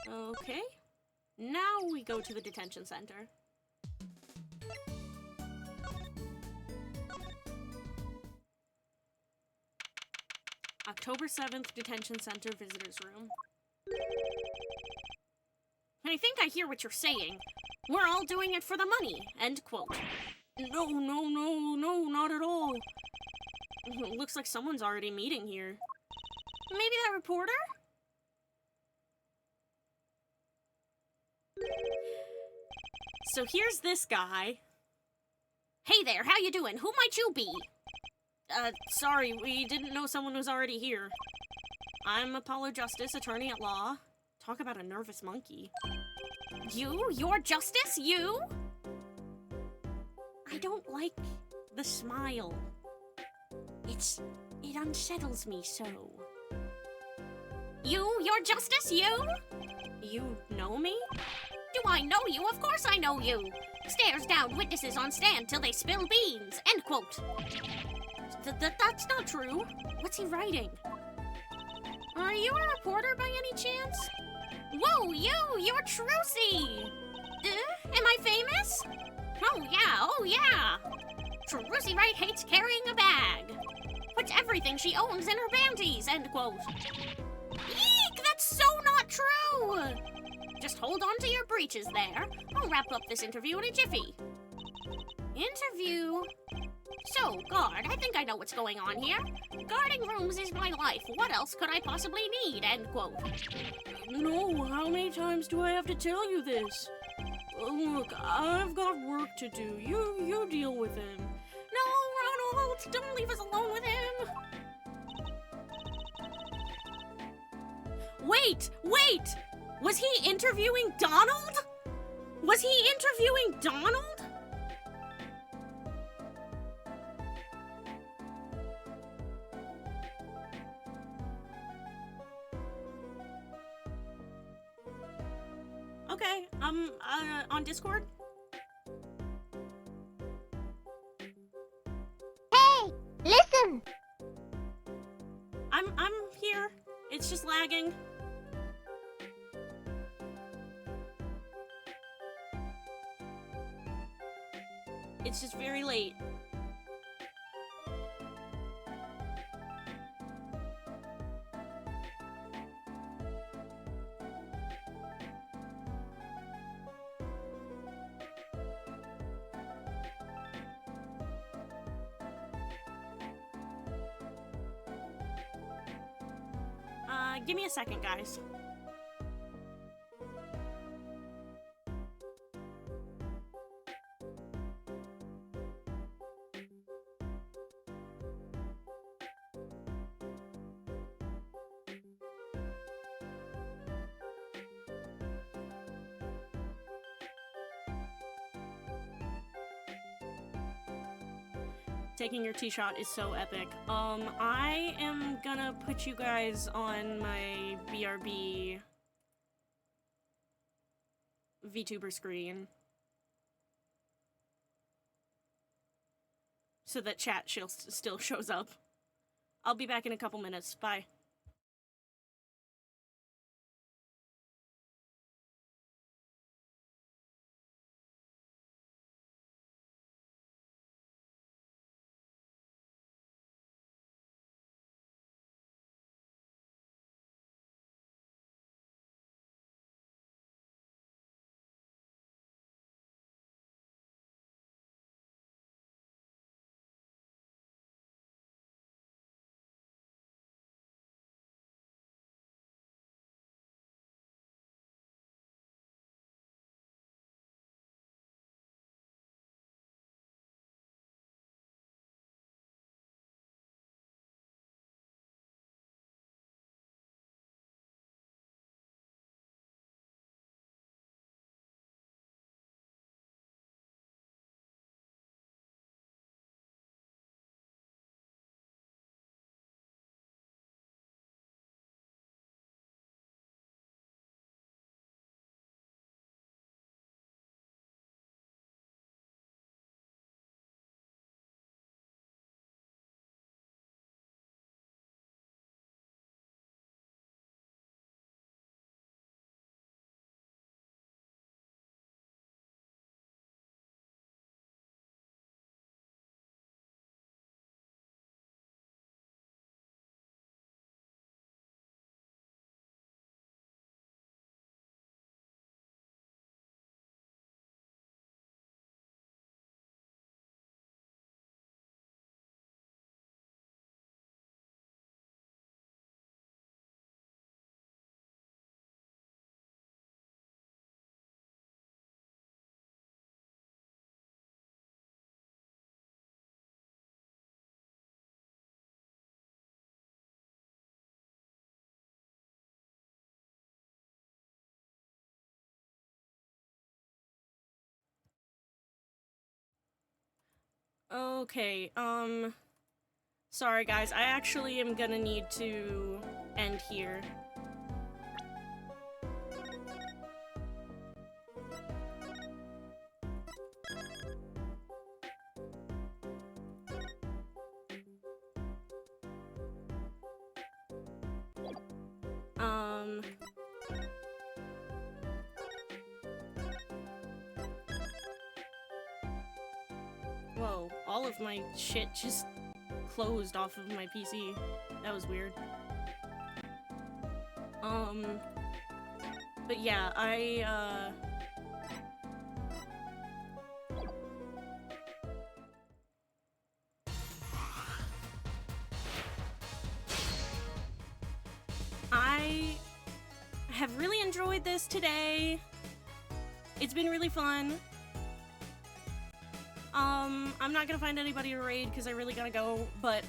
Okay. Now we go to the detention center. October 7th, detention center visitors room. I think I hear what you're saying. We're all doing it for the money. End quote. No, not at all. Looks like someone's already meeting here. Maybe that reporter? So here's this guy. Hey there, how you doing? Who might you be? Sorry, we didn't know someone was already here. I'm Apollo Justice, attorney at law. Talk about a nervous monkey. You're Justice? You? I don't like the smile. It unsettles me so. You're Justice? You? You know me? Do I know you? Of course I know you. Stares down witnesses on stand till they spill beans. End quote. That's not true. What's he writing? Are you a reporter by any chance? Whoa, you're Trucy! Am I famous? Oh yeah. Trucy Wright hates carrying a bag. Puts everything she owns in her panties, end quote. Eek, that's so not true! Just hold on to your breeches there. I'll wrap up this interview in a jiffy. Interview? So, guard, I think I know what's going on here. Guarding rooms is my life. What else could I possibly need? End quote. No, how many times do I have to tell you this? Look, I've got work to do. You deal with him. No, Ronald, don't leave us alone with him. Wait! Was he interviewing Donald? Was he interviewing Donald? Okay, on Discord? Hey, listen! I'm here. It's just lagging. It's just very late. Give me a second, guys. Taking your T-shot is so epic. I am gonna put you guys on my BRB VTuber screen so that chat still shows up. I'll be back in a couple minutes. Bye. Okay, sorry guys, I actually am gonna need to end here. Whoa, all of my shit just closed off of my PC. That was weird. But yeah, I have really enjoyed this today. It's been really fun. I'm not gonna find anybody to raid because I really gotta go, but,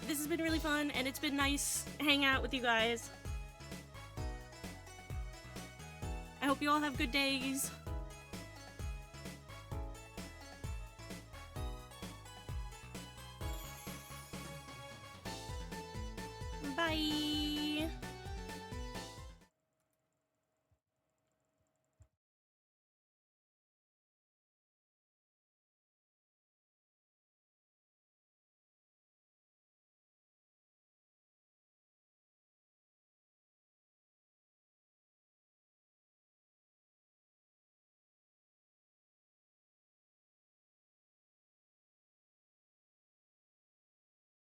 this has been really fun, and it's been nice hanging out with you guys. I hope you all have good days. Bye!